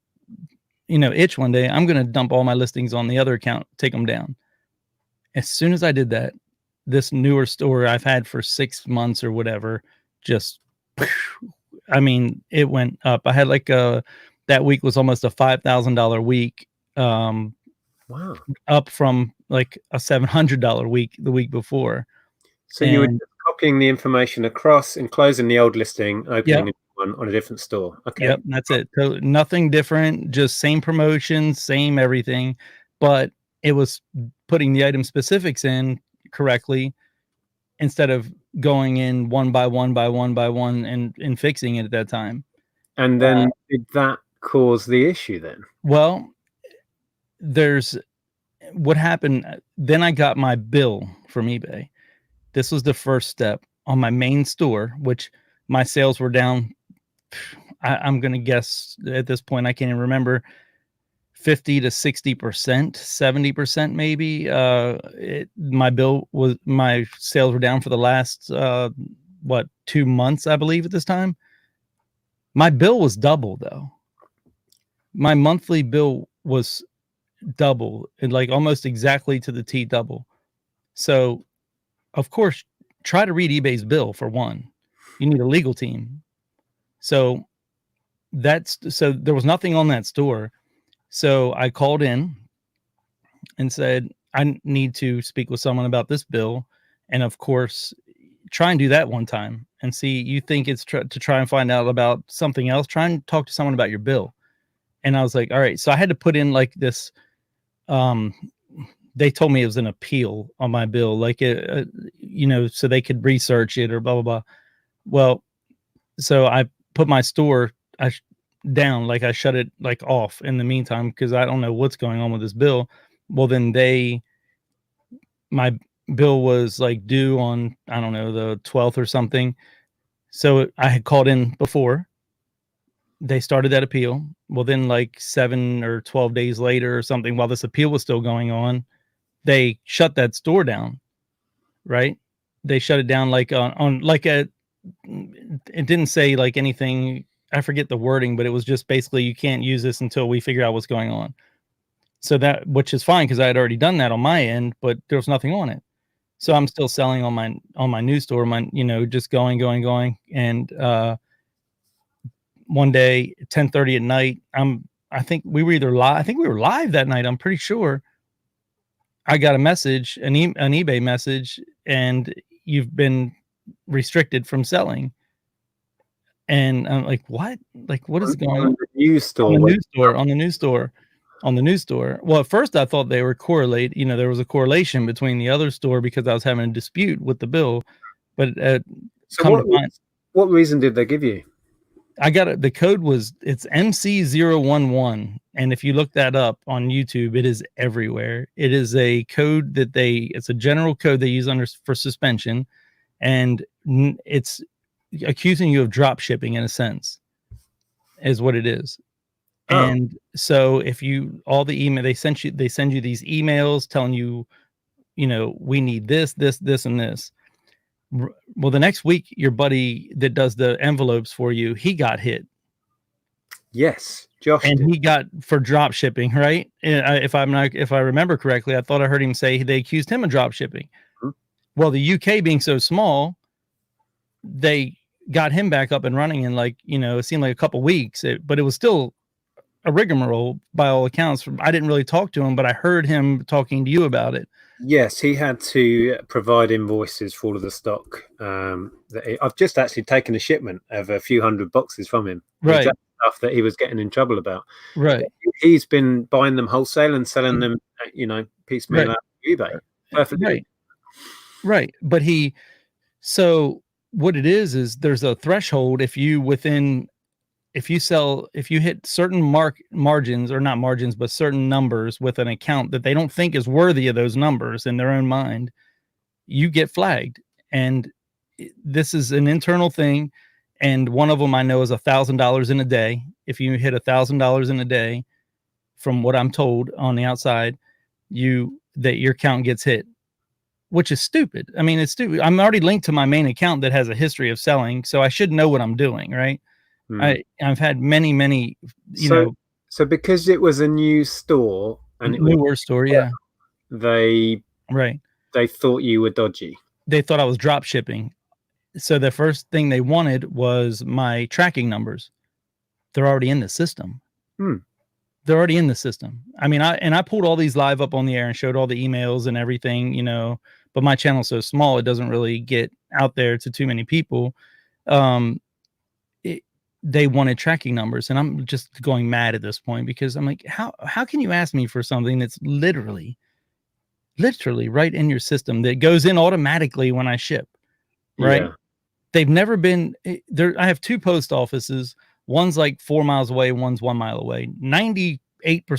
itch one day. I'm going to dump all my listings on the other account, take them down. As soon as I did that, this newer store I've had for 6 months or whatever, just, it went up. I had that week was almost a $5,000 week. Wow. Up from like a $700 week the week before. So you were just copying the information across and closing the old listing, opening one on a different store. Okay. Yep, that's it. So nothing different, just same promotions, same everything, but it was putting the item specifics in correctly instead of going in one by one and fixing it at that time. And then did that cause the issue then? Well, what happened, then I got my bill from eBay. This was the first step on my main store, which my sales were down. I'm going to guess at this point, I can't even remember, 50 to 60%, 70% maybe. My sales were down for the last, 2 months, I believe at this time. My bill was double though. My monthly bill was double and like almost exactly to the T double. So of course, try to read eBay's bill for one. You need a legal team. So there was nothing on that store. So I called in and said, I need to speak with someone about this bill. And of course, try and do that one time and see, you think it's to try and find out about something else, try and talk to someone about your bill. And I was like, all right. So I had to put in like this, they told me it was an appeal on my bill, like so they could research it or blah, blah, blah. Well, so I put my store down, like I shut it like off in the meantime, because I don't know what's going on with this bill. Well, then my bill was like due on, I don't know, the 12th or something. So I had called in before. They started that appeal. Well, then like 7 or 12 days later or something, while this appeal was still going on, they shut that store down, right? They shut it down like on like it didn't say like anything. I forget the wording, but it was just basically, you can't use this until we figure out what's going on. So which is fine, because I had already done that on my end, but there was nothing on it. So I'm still selling on my new store, just going. And one day, 10:30 at night, I think we were live. I think we were live that night. I'm pretty sure. I got a message, an eBay message, and you've been restricted from selling. And I'm like, what? Like, what is going on? On the news store. On the news store. Well, at first I thought they were correlated. There was a correlation between the other store because I was having a dispute with the bill. But so what reason did they give you? I got it. The code it's MC011. And if you look that up on YouTube, it is everywhere. It is a code it's a general code they use for suspension. And it's accusing you of drop shipping, in a sense, is what it is. Oh. And so if all the email they send you these emails telling you, we need this, and this. Well, the next week, your buddy that does the envelopes for you, he got hit. Yes, Josh And did. he got for drop shipping, right? If I remember correctly, I thought I heard him say they accused him of drop shipping. Hmm. Well, the UK being so small, they got him back up and running in like, it seemed like a couple weeks, but it was still a rigmarole by all accounts. I didn't really talk to him, but I heard him talking to you about it. Yes, he had to provide invoices for all of the stock. I've just actually taken a shipment of a few hundred boxes from him. Right. Stuff that he was getting in trouble about. Right. He's been buying them wholesale and selling them, piecemeal Right. out of eBay. Perfectly. Right. But so what it is there's a threshold if you hit certain margins, or not margins, but certain numbers with an account that they don't think is worthy of those numbers in their own mind, you get flagged. And this is an internal thing. And one of them I know is $1,000 in a day. If you hit $1,000 in a day, from what I'm told on the outside, that your account gets hit, which is stupid. I mean, it's stupid. I'm already linked to my main account that has a history of selling, so I should know what I'm doing, right? I've had many, So because it was a new store and it was newer store, yeah, they thought you were dodgy. They thought I was drop shipping. So the first thing they wanted was my tracking numbers. They're already in the system. They're already in the system. I mean, I pulled all these live up on the air and showed all the emails and everything, but my channel's so small, it doesn't really get out there to too many people. They wanted tracking numbers, and I'm just going mad at this point because I'm like, how can you ask me for something that's literally right in your system that goes in automatically when I ship, right? Yeah. They've never been there. I have two post offices. One's like 4 miles away. One's 1 mile away. 98%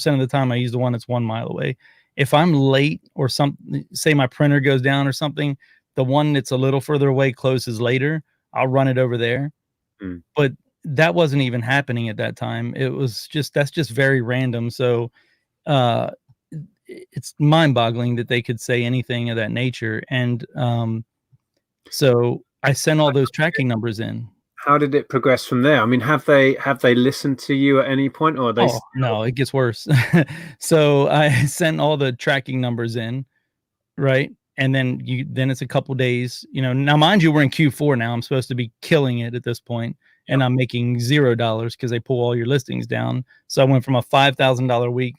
of the time I use the one that's 1 mile away. If I'm late or say my printer goes down or something, the one that's a little further away closes later. I'll run it over there. But that wasn't even happening at that time. That's just very random. So it's mind-boggling that they could say anything of that nature. And so I sent all those tracking numbers in. How did it progress from there? I mean, have they listened to you at any point, or are they? No, it gets worse. So I sent all the tracking numbers in, right? And then it's a couple days, now mind you, we're in Q4 now. I'm supposed to be killing it at this point. And I'm making $0 because they pull all your listings down. So I went from a $5,000 a week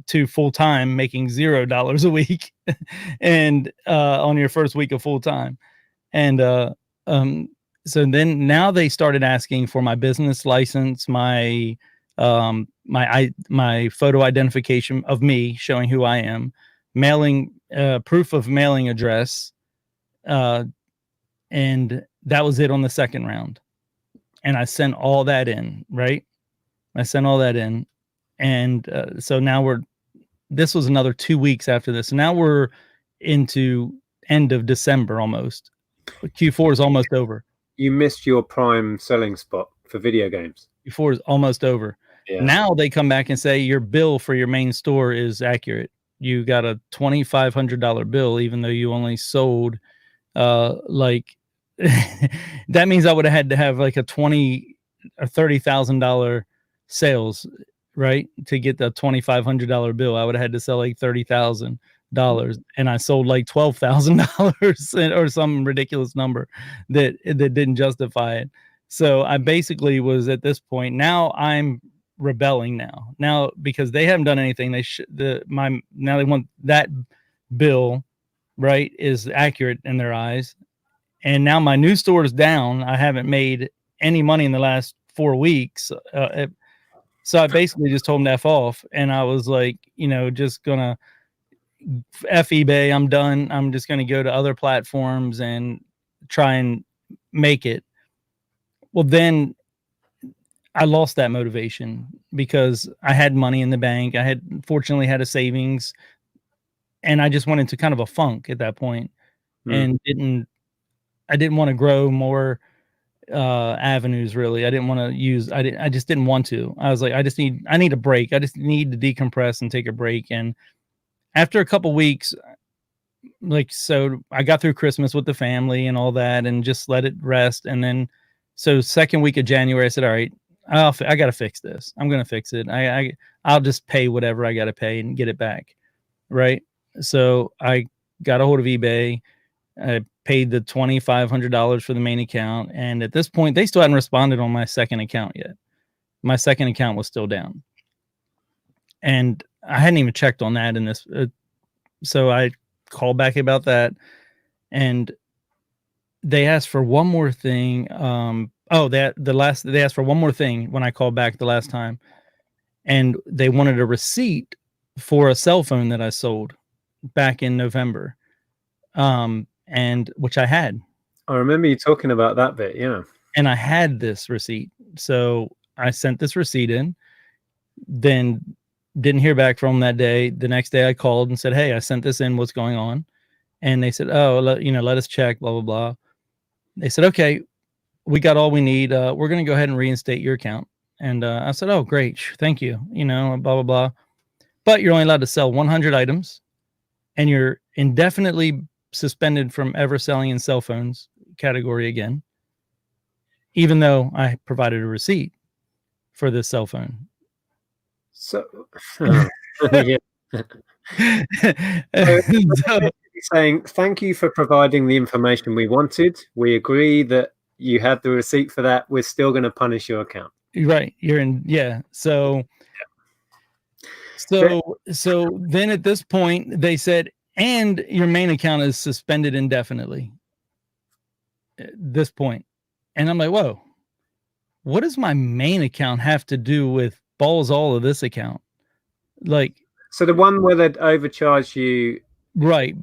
to full time making $0 a week, and on your first week of full time. And so then now they started asking for my business license, my photo identification of me showing who I am, mailing proof of mailing address, and that was it on the second round. And I sent all that in, right? I sent all that in. And so now this was another 2 weeks after this. So now we're into end of December almost. Q4 is almost over. You missed your prime selling spot for video games. Q4 is almost over. Yeah. Now they come back and say your bill for your main store is accurate. You got a $2,500 bill, even though you only sold that means I would have had to have like a $20,000 or $30,000 sales, right? To get the $2,500 bill, I would have had to sell like $30,000, and I sold like $12,000 or some ridiculous number that didn't justify it. So I basically was at this point. Now I'm rebelling now because they haven't done anything. Now they want that bill, right, is accurate in their eyes. And now my new store is down. I haven't made any money in the last 4 weeks. So I basically just told them to F off. And I was like, just going to F eBay. I'm done. I'm just going to go to other platforms and try and make it. Well, then I lost that motivation because I had money in the bank. I had fortunately had a savings, and I just went into kind of a funk at that point and I didn't want to grow more avenues, really. I didn't want to I just didn't want to. I was like, I need a break. I just need to decompress and take a break. And after a couple weeks, like, so I got through Christmas with the family and all that and just let it rest. And then, so second week of January, I said, all right, I got to fix this. I'm going to fix it. I'll just pay whatever I got to pay and get it back. Right. So I got a hold of eBay. I paid the $2,500 for the main account. And at this point, they still hadn't responded on my second account yet. My second account was still down. And I hadn't even checked on that in this. So I called back about that. And they asked for one more thing. They asked for one more thing when I called back the last time. And they wanted a receipt for a cell phone that I sold back in November. And which I had. I remember you talking about that bit, yeah. And I had this receipt. So I sent this receipt in, then didn't hear back from them that day. The next day I called and said, hey, I sent this in, what's going on? And they said, oh, let us check, blah, blah, blah. They said, okay, we got all we need. We're going to go ahead and reinstate your account. And I said, oh, great. Thank you. Blah, blah, blah. But you're only allowed to sell 100 items and you're indefinitely suspended from ever selling in cell phones category again, even though I provided a receipt for this cell phone. So, yeah. So saying thank you for providing the information we wanted. We agree that you had the receipt for that. We're still going to punish your account. Right. You're in. Yeah. So then at this point they said, and your main account is suspended indefinitely at this point. And I'm like, whoa, what does my main account have to do with balls all of this account? Like, so the one where they'd overcharge you, right?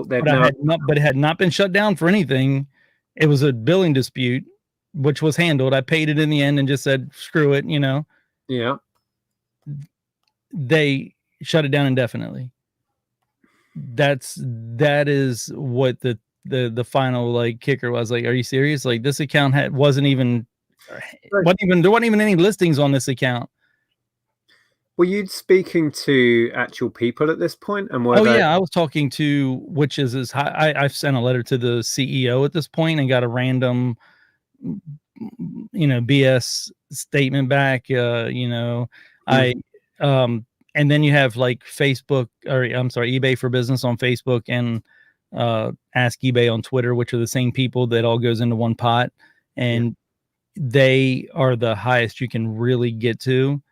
But it had not been shut down for anything. It was a billing dispute, which was handled. I paid it in the end and just said, screw it, Yeah. They shut it down indefinitely. That is what the final like kicker was. Like, are you serious? Like, this account there wasn't even any listings on this account. Were you speaking to actual people at this point? And yeah, I was talking to, which is I've sent a letter to the CEO at this point and got a random BS statement back. And then you have like Facebook, or I'm sorry, eBay for Business on Facebook and Ask eBay on Twitter, which are the same people that all goes into one pot. And they are the highest you can really get to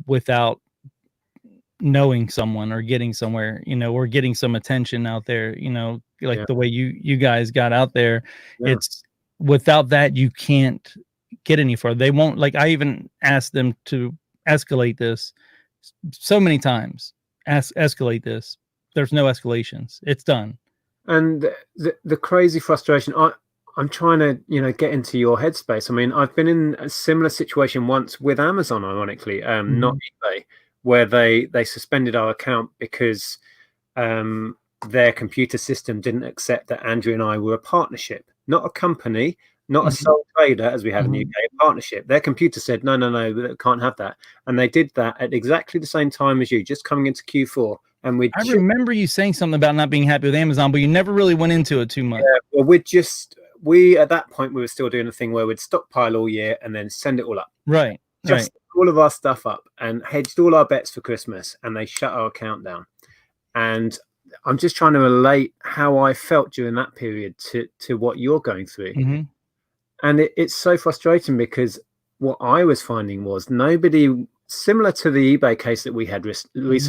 without knowing someone or getting somewhere, or getting some attention out there, the way you guys got out there. Yeah. It's without that, you can't get any further. They won't, like, I even asked them to escalate this so many times. Escalate this. There's no escalations. It's done. And the crazy frustration, I'm trying to, get into your headspace. I mean, I've been in a similar situation once with Amazon, ironically, not eBay, where they suspended our account because their computer system didn't accept that Andrea and I were a partnership, not a company, not a sole trader as we have in the UK, a partnership. Their computer said, no, they can't have that. And they did that at exactly the same time as you, just coming into Q4. And I remember you saying something about not being happy with Amazon, but you never really went into it too much. Yeah, well, at that point, we were still doing a thing where we'd stockpile all year and then send it all up. Right. Just all of our stuff up and hedged all our bets for Christmas, and they shut our account down. And I'm just trying to relate how I felt during that period to what you're going through. And it's so frustrating because what I was finding was nobody, similar to the eBay case that we had recently,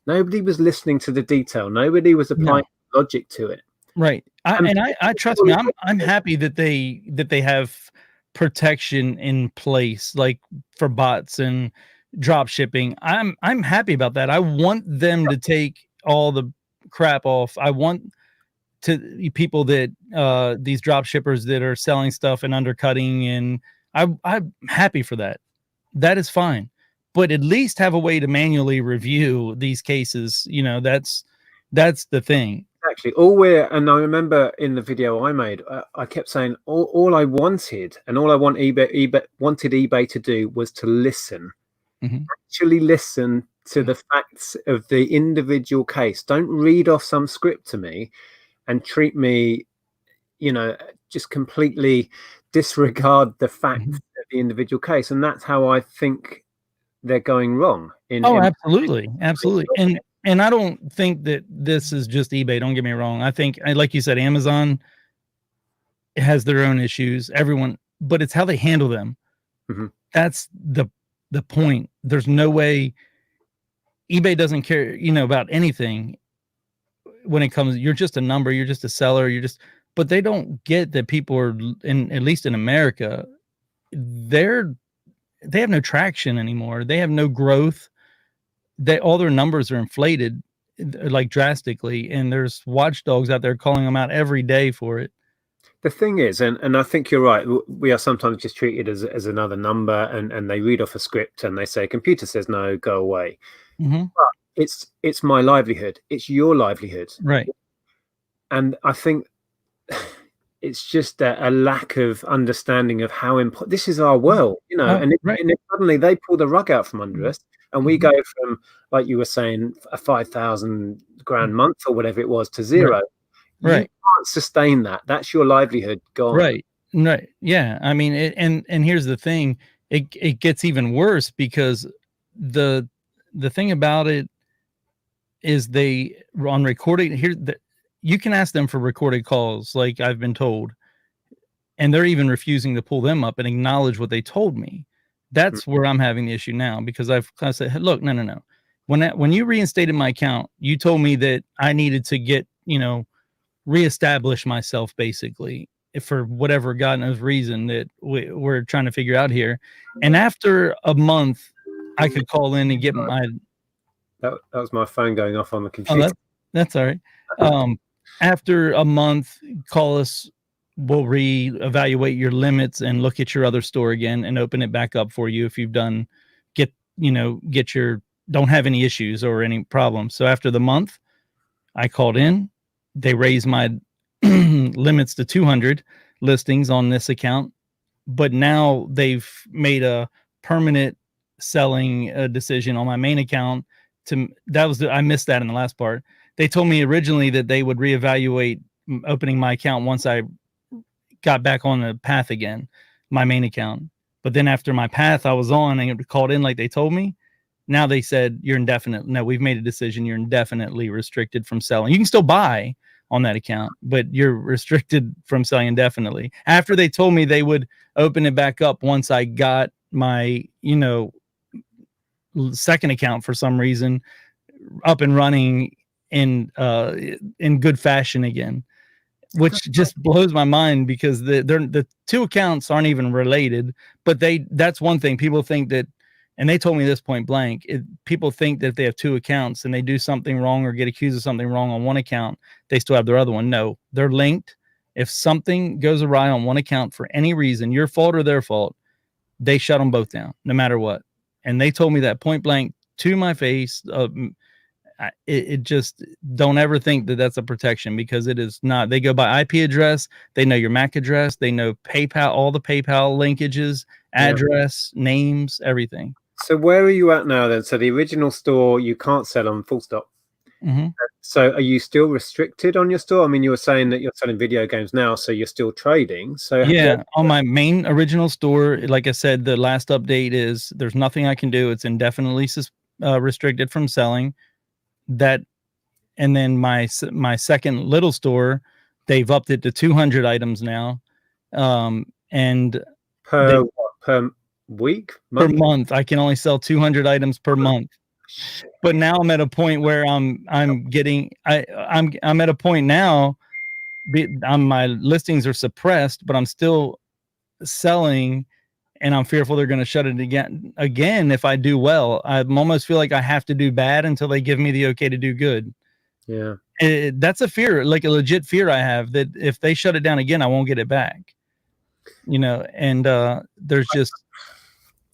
nobody was listening to the detail. Nobody was applying logic to it. Right. I trust me, I'm happy that they have protection in place, like for bots and drop shipping. I'm happy about that. I want them to take all the crap off. I want people that these drop shippers that are selling stuff and undercutting, and I'm happy for that. That is fine. But at least have a way to manually review these cases. That's the thing. Exactly. And I remember in the video I made, I kept saying all I wanted, and all I wanted eBay to do was to listen, actually listen to the facts of the individual case. Don't read off some script to me and treat me, just completely disregard the facts of the individual case. And that's how I think they're going wrong. Absolutely. And I don't think that this is just eBay. Don't get me wrong. I think, like you said, Amazon has their own issues. Everyone, but it's how they handle them. Mm-hmm. That's the point. There's no way eBay doesn't care, about anything when it comes. You're just a number. You're just a seller. But they don't get that people are at least in America, they have no traction anymore. They have no growth. All their numbers are inflated like drastically, and there's watchdogs out there calling them out every day for it. The thing is, and I think you're right, we are sometimes just treated as another number, and they read off a script and they say, computer says no, go away. Mm-hmm. But it's my livelihood. It's your livelihood. Right. And I think it's just a lack of understanding of how important this is our world, and if suddenly they pull the rug out from under us, and we go from, like you were saying, a 5,000 grand month or whatever it was to zero. Right. You can't sustain that. That's your livelihood gone. Right. Yeah. I mean, and here's the thing. It gets even worse because the thing about it is they on recording here that you can ask them for recorded calls, like I've been told, and they're even refusing to pull them up and acknowledge what they told me. That's where I'm having the issue now, because I've kind of said, hey, look, no. When you reinstated my account, you told me that I needed to get, reestablish myself, basically, for whatever God knows reason that we're trying to figure out here. And after a month, I could call in and get my... That was my phone going off on the computer. That's all right. After a month, call us. We'll reevaluate your limits and look at your other store again and open it back up for you if you've don't have any issues or any problems. So after the month, I called in. They raised my limits to 200 listings on this account, but now they've made a permanent selling decision on my main account. I missed that in the last part. They told me originally that they would reevaluate opening my account once I got back on the path again, my main account. But then after my path I was on and it called in like they told me, now they said you're indefinite. No, we've made a decision. You're indefinitely restricted from selling. You can still buy on that account, but you're restricted from selling indefinitely. After they told me they would open it back up once I got my, second account for some reason up and running in good fashion again, which just blows my mind because the two accounts aren't even related. But that's one thing people think that, and they told me this point blank, people think that if they have two accounts and they do something wrong or get accused of something wrong on one account, they still have their other one. No, they're linked. If something goes awry on one account for any reason, your fault or their fault, they shut them both down no matter what. And they told me that point blank to my face. It just, don't ever think that that's a protection, because it is not. They go by IP address. They know your MAC address. They know PayPal, all the PayPal linkages, address, names, everything. So where are you at now then? So the original store, you can't sell on, full stop. Mm-hmm. So are you still restricted on your store? I mean, you were saying that you're selling video games now, so you're still trading. So yeah, on my main original store, like I said, the last update is there's nothing I can do. It's indefinitely restricted from selling. That, and then my second little store, they've upped it to 200 items now, and per week, per month. I can only sell 200 items per month. But now I'm at a point where I'm at a point now. My listings are suppressed, but I'm still selling. And I'm fearful they're going to shut it again if I do well. I almost feel like I have to do bad until they give me the okay to do good. Yeah. That's a fear, like a legit fear I have, that if they shut it down again, I won't get it back. And there's just...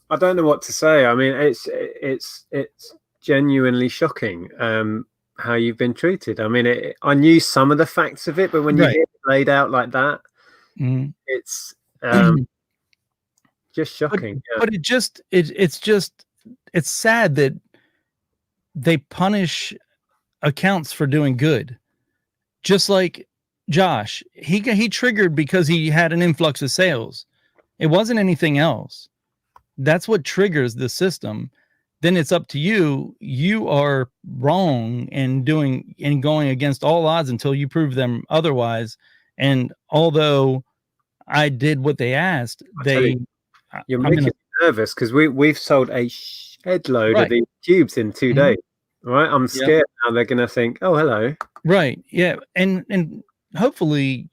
I don't know what to say. I mean, it's genuinely shocking how you've been treated. I mean, I knew some of the facts of it, but when you hear it laid out like that, it's... just shocking. But it's sad that they punish accounts for doing good. Just like Josh, he triggered because he had an influx of sales. It wasn't anything else. That's what triggers the system. Then it's up to you. You are wrong and going against all odds until you prove them otherwise. And although I did what they asked, you're making me nervous because we've sold a shed load of these tubes in 2 days. Right, I'm scared now they're gonna think, oh, hello. Right, yeah, and hopefully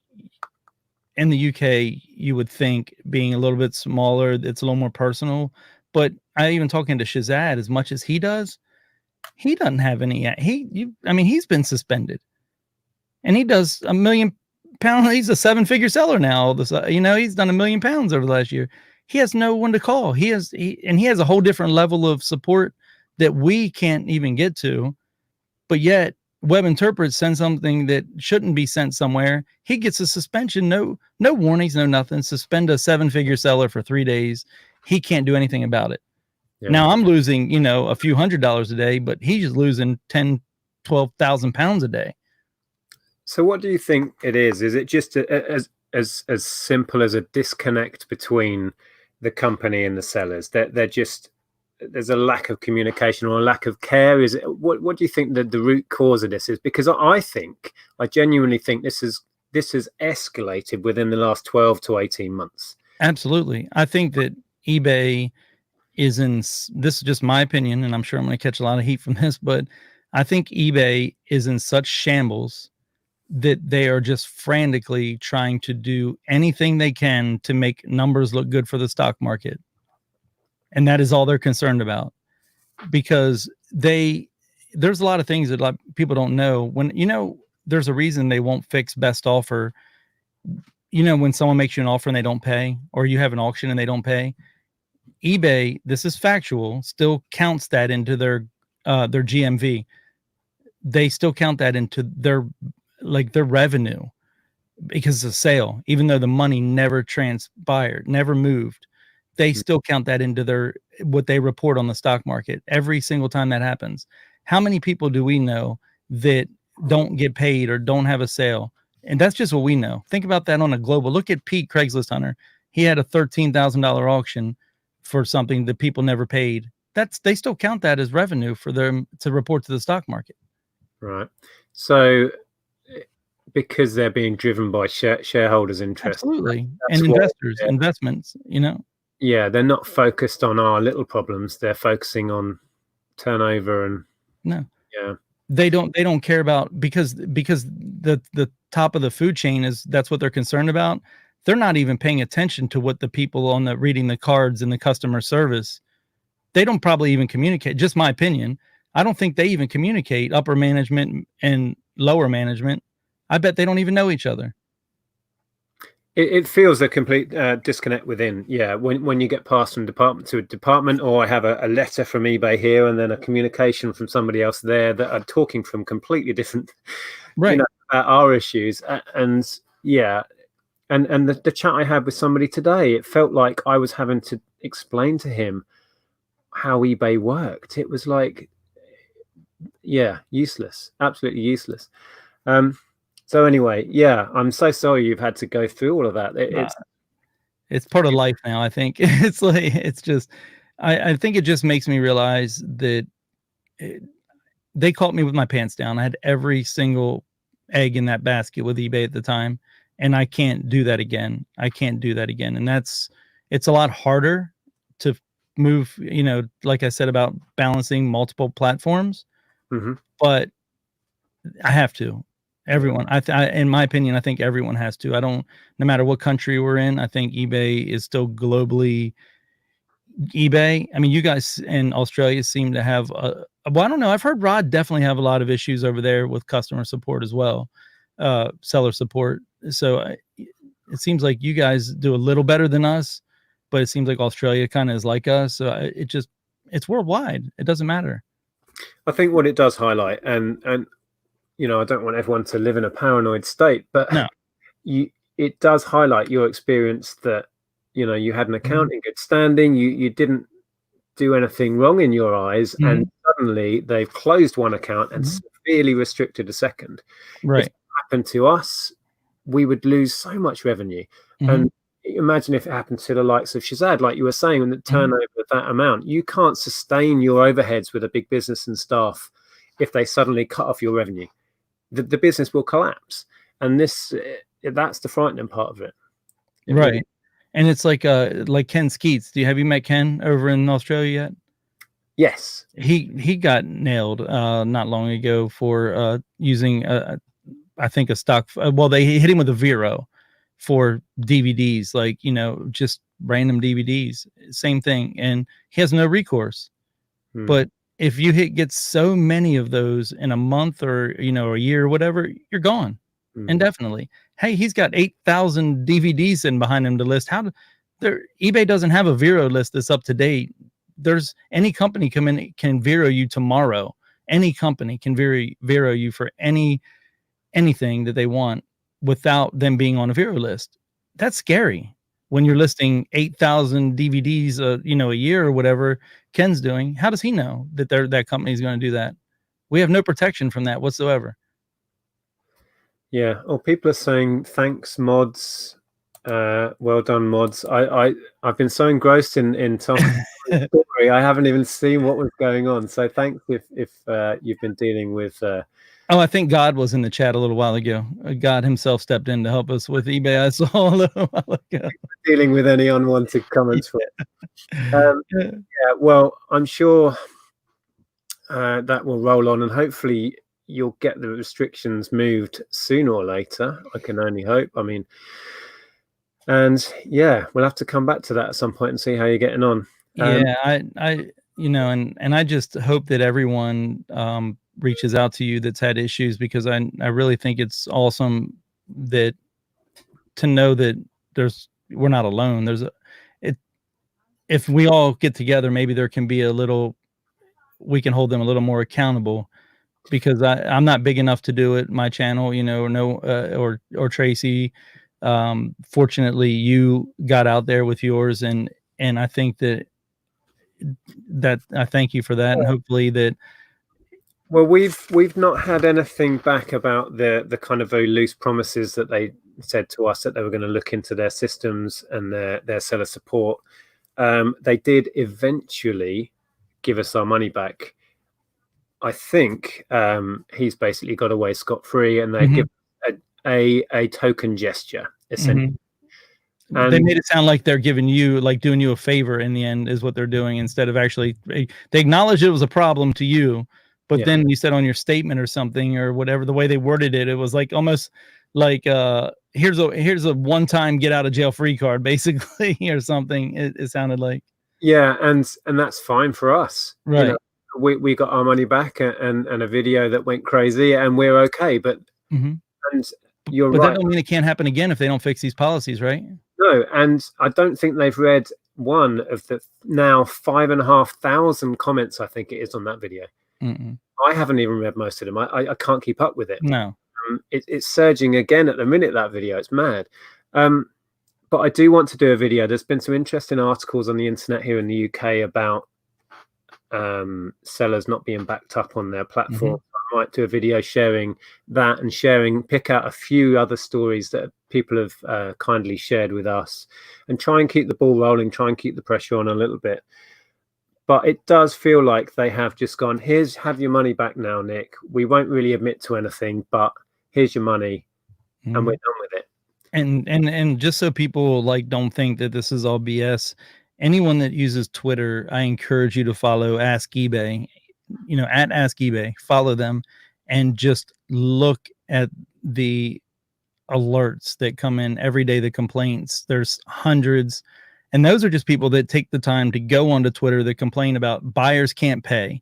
in the UK you would think being a little bit smaller, it's a little more personal. But I even talking to Shazad, as much as he does, he doesn't have any. I mean, he's been suspended, and he does £1 million. He's a 7-figure seller now. He's done £1 million over the last year. He has no one to call. He has a whole different level of support that we can't even get to. But yet, Web Interpret sends something that shouldn't be sent somewhere. He gets a suspension, no warnings, no nothing. Suspend a 7-figure seller for 3 days. He can't do anything about it. Yeah. Now I'm losing, a few $100s a day, but he's just losing 10, 12,000 pounds a day. So what do you think it is? Is it just as simple as a disconnect between the company and the sellers? They're just, there's a lack of communication or a lack of care. Is it, what do you think that the root cause of this is? Because I genuinely think this has escalated within the last 12 to 18 months. Absolutely. I think that eBay this is just my opinion, and I'm sure I'm going to catch a lot of heat from this, but I think eBay is in such shambles that they are just frantically trying to do anything they can to make numbers look good for the stock market. And that is all they're concerned about, because there's a lot of things that people don't know. When, there's a reason they won't fix best offer. When someone makes you an offer and they don't pay, or you have an auction and they don't pay, eBay, this is factual, still counts that into their GMV. They still count that into their revenue, because it's a sale, even though the money never transpired, never moved. They still count that into what they report on the stock market every single time that happens. How many people do we know that don't get paid or don't have a sale? And that's just what we know. Think about that on a global. Look at Pete, Craigslist Hunter. He had a $13,000 auction for something that people never paid. They still count that as revenue for them to report to the stock market. Right. So because they're being driven by shareholders' interest. Absolutely. And investors, investments, Yeah, they're not focused on our little problems. They're focusing on turnover and they don't care about, because the top of the food chain that's what they're concerned about. They're not even paying attention to what the people on reading the cards and the customer service. They don't probably even communicate. Just my opinion. I don't think they even communicate, upper management and lower management. I bet they don't even know each other. It feels a complete disconnect within. Yeah, when you get passed from department to a department, or I have a letter from eBay here and then a communication from somebody else there that are talking from completely different, about our issues. And the chat I had with somebody today, it felt like I was having to explain to him how eBay worked. It was like, useless, absolutely useless. So anyway, I'm so sorry you've had to go through all of that. It's part of life now. I think I think it just makes me realize that they caught me with my pants down. I had every single egg in that basket with eBay at the time, and I can't do that again. And it's a lot harder to move, like I said about balancing multiple platforms, but I have to. Everyone, in my opinion, I think everyone has to. No matter what country we're in, I think eBay is still globally eBay. I mean, you guys in Australia seem to have, well, I don't know. I've heard Rod definitely have a lot of issues over there with customer support as well, seller support. So it seems like you guys do a little better than us, but it seems like Australia kind of is like us. So it's worldwide. It doesn't matter. I think what it does highlight, and I don't want everyone to live in a paranoid state, but it does highlight your experience that, you had an account in good standing. You didn't do anything wrong in your eyes. And suddenly they've closed one account and severely restricted a second. Right. If it happened to us, we would lose so much revenue. And imagine if it happened to the likes of Shazad, like you were saying, and the turnover of that amount. You can't sustain your overheads with a big business and staff if they suddenly cut off your revenue. The business will collapse. And that's the frightening part of it. Right. Really. And it's like Ken Skeets. Have you met Ken over in Australia yet? Yes. He got nailed not long ago for using I think a stock. Well, they hit him with a Vero for DVDs, like, just random DVDs. Same thing, and he has no recourse. But if you get so many of those in a month or a year or whatever, you're gone indefinitely. Hey, he's got 8,000 DVDs in behind him to list. eBay doesn't have a Vero list that's up to date. There's any company can Vero you tomorrow. Any company can Vero you for anything that they want without them being on a Vero list. That's scary when you're listing 8,000 DVDs, a year or whatever Ken's doing. How does he know that that company is going to do that? We have no protection from that whatsoever. Yeah. Oh, people are saying thanks, mods. Well done, mods. I've been so engrossed in Tom's story, I haven't even seen what was going on. So thanks if you've been dealing with. I think God was in the chat a little while ago. God himself stepped in to help us with eBay. I saw a little while ago. Dealing with any unwanted comments. Yeah. Well, I'm sure that will roll on, and hopefully you'll get the restrictions moved sooner or later. I can only hope. I mean, and yeah, we'll have to come back to that at some point and see how you're getting on. Yeah, and I just hope that everyone reaches out to you that's had issues, because I really think it's awesome to know that we're not alone. If we all get together, maybe there can be we can hold them a little more accountable, because I'm not big enough to do it. My channel, or Tracy. Fortunately, you got out there with yours, and I think that I thank you for that, and hopefully that. Well, we've not had anything back about the kind of very loose promises that they said to us that they were going to look into their systems and their seller support. They did eventually give us our money back. I think he's basically got away scot-free, and they give a token gesture essentially. And they made it sound like they're doing you a favor in the end, is what they're doing, instead of actually they acknowledged it was a problem to you. But then you said on your statement or something, or whatever, the way they worded it, it was like almost like here's a one-time get out of jail free card, basically, or something. It sounded like. Yeah, and that's fine for us, right? We got our money back and a video that went crazy, and we're okay. But and you're right. But that don't mean it can't happen again if they don't fix these policies, right? No, and I don't think they've read one of the now 5,500 comments, I think it is, on that video. I haven't even read most of them. I can't keep up with it. No, it's surging again at the minute, that video. It's mad. But I do want to do a video. There's been some interesting articles on the internet here in the UK about sellers not being backed up on their platform. I might do a video sharing that, and pick out a few other stories that people have kindly shared with us, and try and keep the ball rolling, try and keep the pressure on a little bit. But it does feel like they have just gone, have your money back now, Nick. We won't really admit to anything, but here's your money, and we're done with it. And just so people don't think that this is all BS, anyone that uses Twitter, I encourage you to follow Ask eBay, at Ask eBay. Follow them and just look at the alerts that come in every day, the complaints. There's hundreds. And those are just people that take the time to go onto Twitter that complain about buyers can't pay,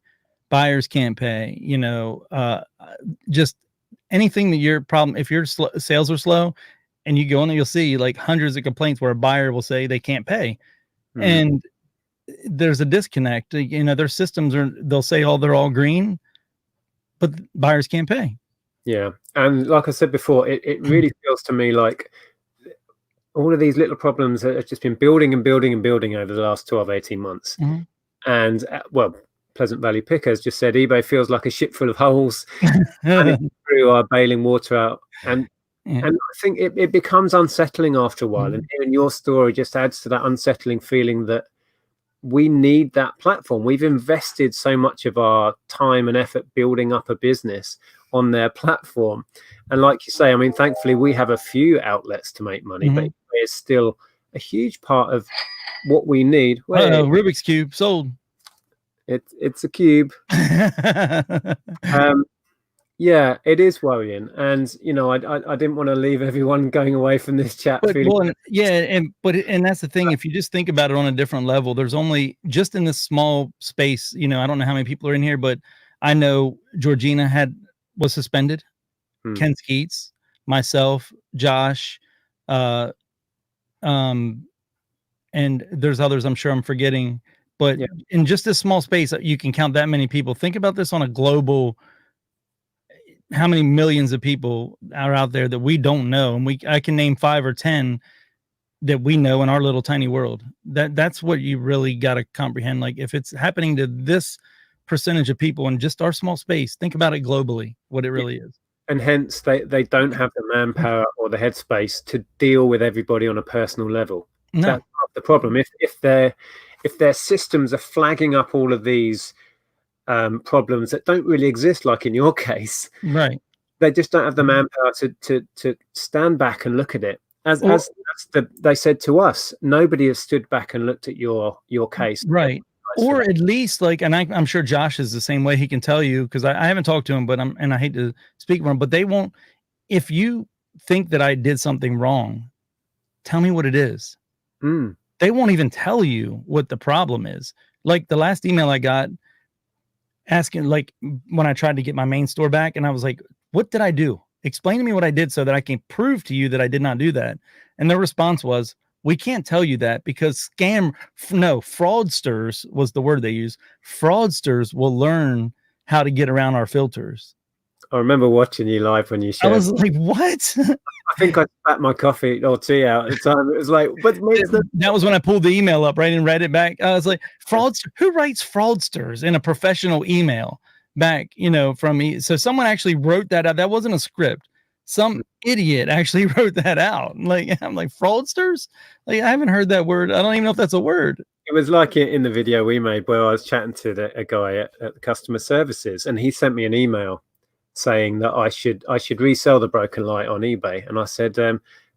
just anything that your problem. If your sales are slow, and you go in there, you'll see hundreds of complaints where a buyer will say they can't pay. And there's a disconnect. Their systems they'll say, they're all green, but buyers can't pay. Yeah. And like I said before, it really feels to me like all of these little problems have just been building and building and building over the last 12, 18 months. And well, Pleasant Valley Picker has just said eBay feels like a ship full of holes running through our bailing water out. And I think it becomes unsettling after a while. And hearing your story just adds to that unsettling feeling that we need that platform. We've invested so much of our time and effort building up a business on their platform. And like you say, I mean, thankfully we have a few outlets to make money, but it's still a huge part of what we need. Rubik's Cube sold. It's a cube. Yeah, it is worrying, and you know, I didn't want to leave everyone going away from this chat feeling. And that's the thing. If you just think about it on a different level, there's only just in this small space. You know, I don't know how many people are in here, but I know Georgina was suspended. Ken Skeets, myself, Josh, and there's others I'm sure I'm forgetting. But in just this small space, you can count that many people. Think about this on a global. How many millions of people are out there that we don't know, and I can name 5 or 10 that we know in our little tiny world. That's what you really got to comprehend. Like if it's happening to this percentage of people in just our small space, think about it globally, what it really is. And hence they don't have the manpower or the headspace to deal with everybody on a personal level. No. That's not the problem. If their systems are flagging up all of these problems that don't really exist, like in your case, right? They just don't have the manpower to stand back and look at it. As they said to us, nobody has stood back and looked at your case, right? Or at least and I'm sure Josh is the same way. He can tell you, because I haven't talked to him, but I hate to speak for him, but they won't. If you think that I did something wrong, tell me what it is. They won't even tell you what the problem is. Like the last email I got asking, like when I tried to get my main store back, and I was like, what did I do? Explain to me what I did so that I can prove to you that I did not do that. And their response was, we can't tell you that because fraudsters was the word they use. Fraudsters will learn how to get around our filters. I remember watching you live when you shared. I was like, what? I think I spat my coffee or tea out at the time. It was like, but that was when I pulled the email up, right, and read it back. I was like, fraudster, who writes fraudsters in a professional email back, from me? So someone actually wrote that out. That wasn't a script. Some idiot actually wrote that out. Like, I'm like, fraudsters? Like, I haven't heard that word. I don't even know if that's a word. It was like in the video we made where I was chatting to a guy at the customer services, and he sent me an email saying that I should resell the broken light on eBay. And I said,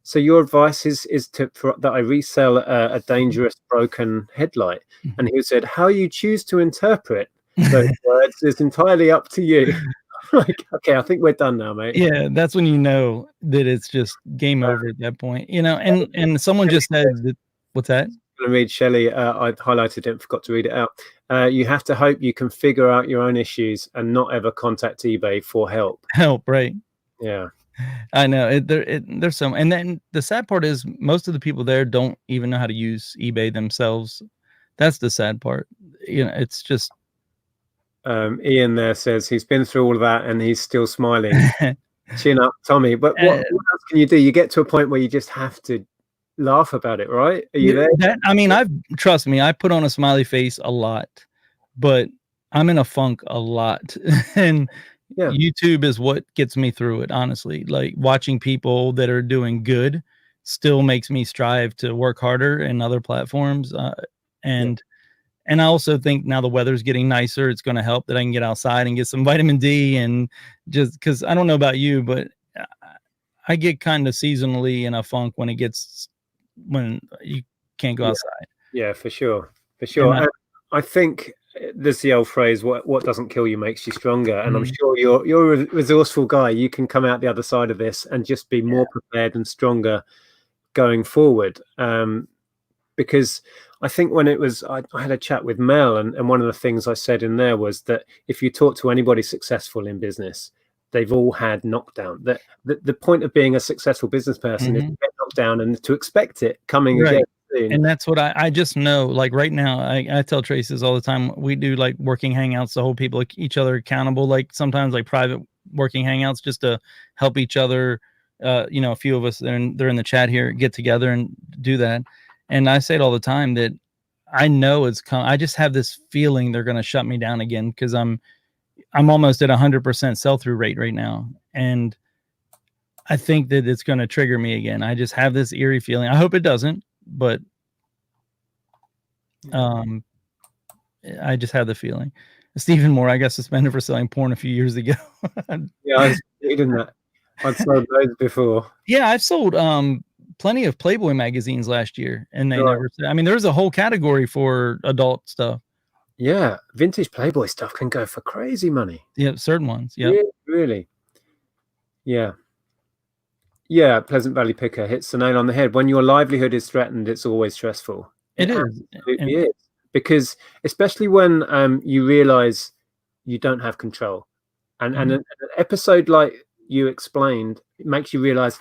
so your advice is that I resell a dangerous broken headlight? And he said, how you choose to interpret those words is entirely up to you. Like, okay, I think we're done now, mate. Yeah, that's when you know that it's just game over at that point, and someone just said that, what's that? I'm going to read Shelley. I highlighted it and forgot to read it out. You have to hope you can figure out your own issues and not ever contact eBay for help. Right? Yeah, I know. There's some, and then the sad part is most of the people there don't even know how to use eBay themselves. That's the sad part. It's just. Ian there says he's been through all of that and he's still smiling. Chin up, Tommy. But what else can you do? You get to a point where you just have to laugh about it, right? Are you there? Trust me, I put on a smiley face a lot, but I'm in a funk a lot. And YouTube is what gets me through it, honestly. Like watching people that are doing good still makes me strive to work harder in other platforms. And I also think now the weather's getting nicer, it's going to help that I can get outside and get some vitamin D. And just because I don't know about you, but I get kind of seasonally in a funk when you can't go outside. Yeah, for sure. And I think there's the old phrase, what doesn't kill you makes you stronger. And I'm sure you're a resourceful guy. You can come out the other side of this and just be more prepared and stronger going forward. Because I think when I had a chat with Mel, and one of the things I said in there was that if you talk to anybody successful in business, they've all had knockdown. The point of being a successful business person is to get knocked down and to expect it coming again soon. And that's what I just know. Like right now, I tell Traces all the time, we do like working hangouts to hold people each other accountable. Like sometimes like private working hangouts just to help each other. A few of us, they're in the chat here, get together and do that. And I say it all the time that I know it's come. I just have this feeling they're going to shut me down again because I'm almost at 100% sell-through rate right now, and I think that it's going to trigger me again. I just have this eerie feeling. I hope it doesn't, but I just have the feeling. Stephen Moore, I got suspended for selling porn a few years ago. Yeah, I was reading that. I'd sold those before. Yeah, I've sold plenty of Playboy magazines last year, and they Right. never. I mean, there's a whole category for adult stuff. Yeah, vintage Playboy stuff can go for crazy money. Yeah, certain ones. Yeah, really. Yeah. Yeah, Pleasant Valley Picker hits the nail on the head. When your livelihood is threatened, it's always stressful. it is. Absolutely is. Because especially when you realize you don't have control. And an episode like you explained, it makes you realize,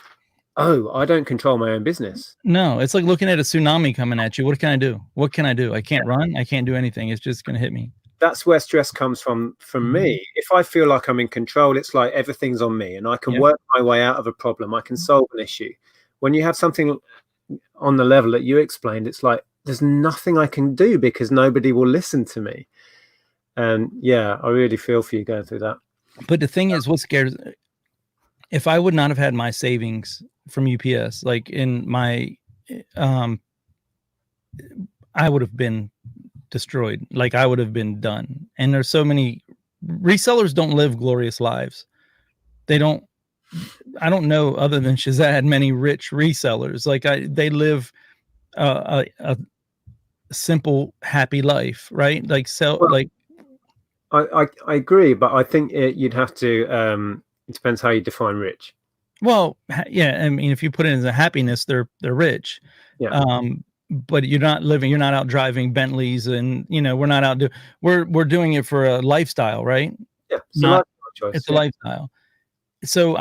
oh, I don't control my own business. No, it's like looking at a tsunami coming at you. What can I do? What can I do? I can't run. I can't do anything. It's just going to hit me. That's where stress comes from me. If I feel like I'm in control, it's like everything's on me and I can work my way out of a problem. I can solve an issue. When you have something on the level that you explained, it's like there's nothing I can do because nobody will listen to me. And yeah, I really feel for you going through that. But the thing is, what scares, if I would not have had my savings from UPS, like in my, I would have been destroyed. Like I would have been done. And there's so many resellers don't live glorious lives. They don't. I don't know, other than Shazad, many rich resellers. Like they live a simple, happy life, right? Like I agree, but I think you'd have to. It depends how you define rich. Well, yeah. I mean, if you put it as a happiness, they're rich. Yeah. But you're not living. You're not out driving Bentleys, and we're not out we're doing it for a lifestyle, right? Yeah, it's a lifestyle choice. It's a lifestyle. So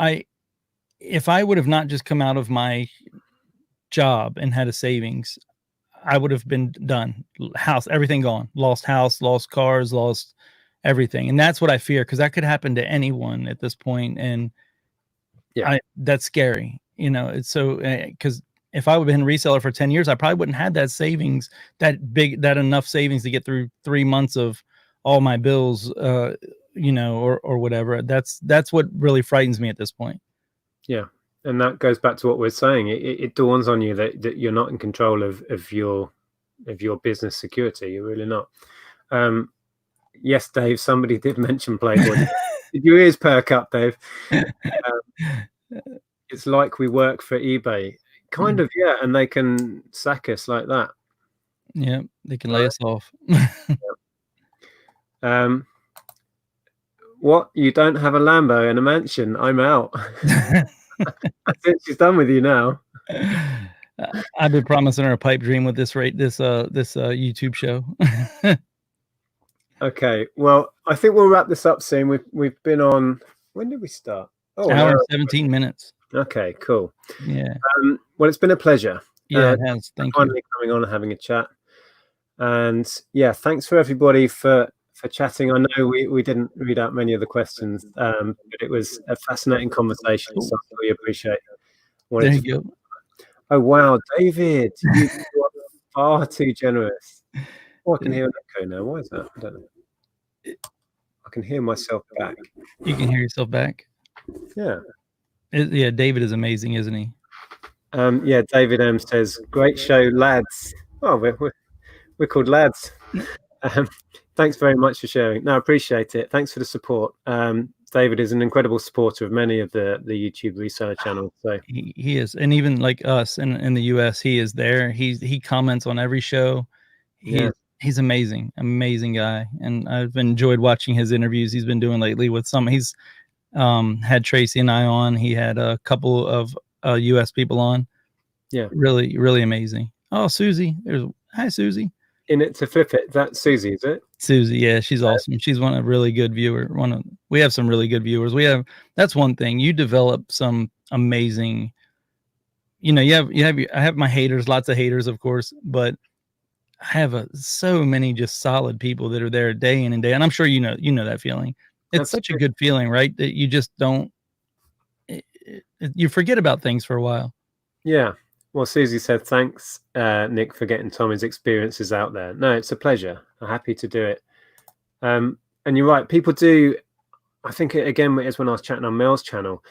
if I would have not just come out of my job and had a savings, I would have been done. House, everything gone. Lost house, lost cars, lost everything. And that's what I fear, because that could happen to anyone at this point. And that's scary. It's so, because if I would have been a reseller for 10 years, I probably wouldn't have had that savings, that enough savings to get through 3 months of all my bills, or whatever. That's what really frightens me at this point. Yeah. And that goes back to what we're saying. It dawns on you that you're not in control of your business security. You're really not. Yes, Dave, somebody did mention Playboy. Did your ears perk up, Dave? It's like we work for eBay. Kind of, yeah. And they can sack us like that. Yeah, they can lay us off. What? You don't have a Lambo and a mansion? I'm out. Since she's done with you now. I've been promising her a pipe dream with this YouTube show. Okay, well, I think we'll wrap this up soon. We've been on. When did we start? Oh, an hour and 17 minutes. Okay, cool. Yeah. Well, it's been a pleasure. Yeah, it has. Thank you. Finally coming on and having a chat. And yeah, thanks for everybody for chatting. I know we didn't read out many of the questions, but it was a fascinating conversation, so I really appreciate it. There you go. Oh, wow, David, you are far too generous. Oh, I can hear an echo now. Why is that? I don't know. I can hear myself back. You can hear yourself back? Yeah. Yeah, David is amazing, isn't he? Yeah, David M says, great show, lads. Oh, we're called lads. Thanks very much for sharing. No, I appreciate it. Thanks for the support. David is an incredible supporter of many of the YouTube reseller channels. So he is, and even like us in the US, he is there. He comments on every show. He's amazing guy, and I've enjoyed watching his interviews he's been doing lately with some. He's had Tracy and I on. He had a couple of US people on. Yeah, really, really amazing. Oh, Susie, hi Susie. In it to flip it. That's Susie, is it? Susie, yeah, she's awesome. She's a really good viewer. We have some really good viewers. That's one thing. You develop some amazing. I have my haters, lots of haters, of course, but I have so many just solid people that are there day in and day. And I'm sure you know that feeling. It's such a good feeling, right? That you just don't. You forget about things for a while. Yeah. Well, Susie said, thanks, Nick, for getting Tommy's experiences out there. No, it's a pleasure. I'm happy to do it. And you're right. People do. I think, again, it's when I was chatting on Mel's channel.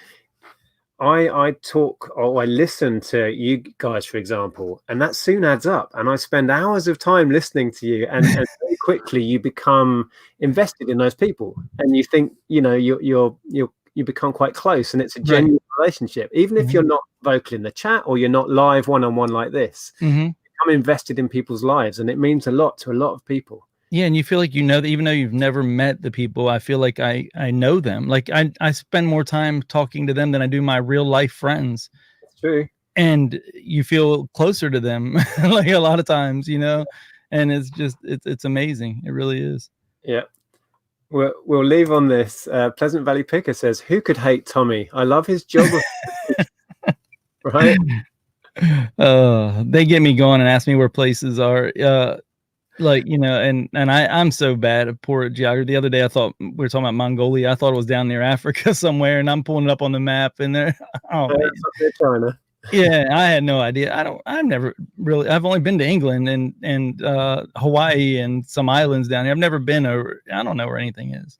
I talk or I listen to you guys, for example, and that soon adds up. And I spend hours of time listening to you, and very quickly you become invested in those people, and you think, you know, you become quite close, and it's a genuine relationship, even if you're not vocal in the chat or you're not live one-on-one like this. You become invested in people's lives, and it means a lot to a lot of people. Yeah, and you feel like you know that even though you've never met the people, I feel like I know them. Like I spend more time talking to them than I do my real life friends. It's true. And you feel closer to them like a lot of times, you know, and it's just it's amazing. It really is. Yeah. We'll leave on this. Pleasant Valley Picker says, who could hate Tommy? I love his geography. Right? They get me going and ask me where places are. Like, you know, and I'm so bad at poor geography. The other day I thought we were talking about Mongolia. I thought it was down near Africa somewhere, and I'm pulling it up on the map, and there. Oh man. China. Yeah, I had no idea. I've only been to England and Hawaii and some islands down here. I've never been over. I don't know where anything is.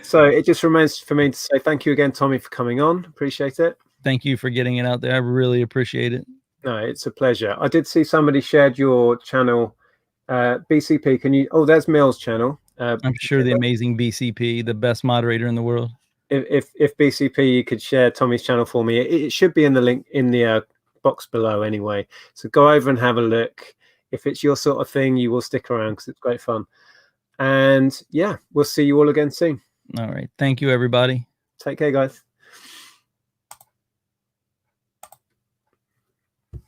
So it just remains for me to say thank you again, Tommy, for coming on. Appreciate it. Thank you for getting it out there. I really appreciate it. No, it's a pleasure. I did see somebody shared your channel, BCP. Can you? Oh, there's Mel's channel. I'm sure the amazing BCP, the best moderator in the world. If BCP, you could share Tommy's channel for me. It should be in the link in the box below anyway. So go over and have a look. If it's your sort of thing, you will stick around because it's great fun. And yeah, we'll see you all again soon. All right. Thank you, everybody. Take care, guys.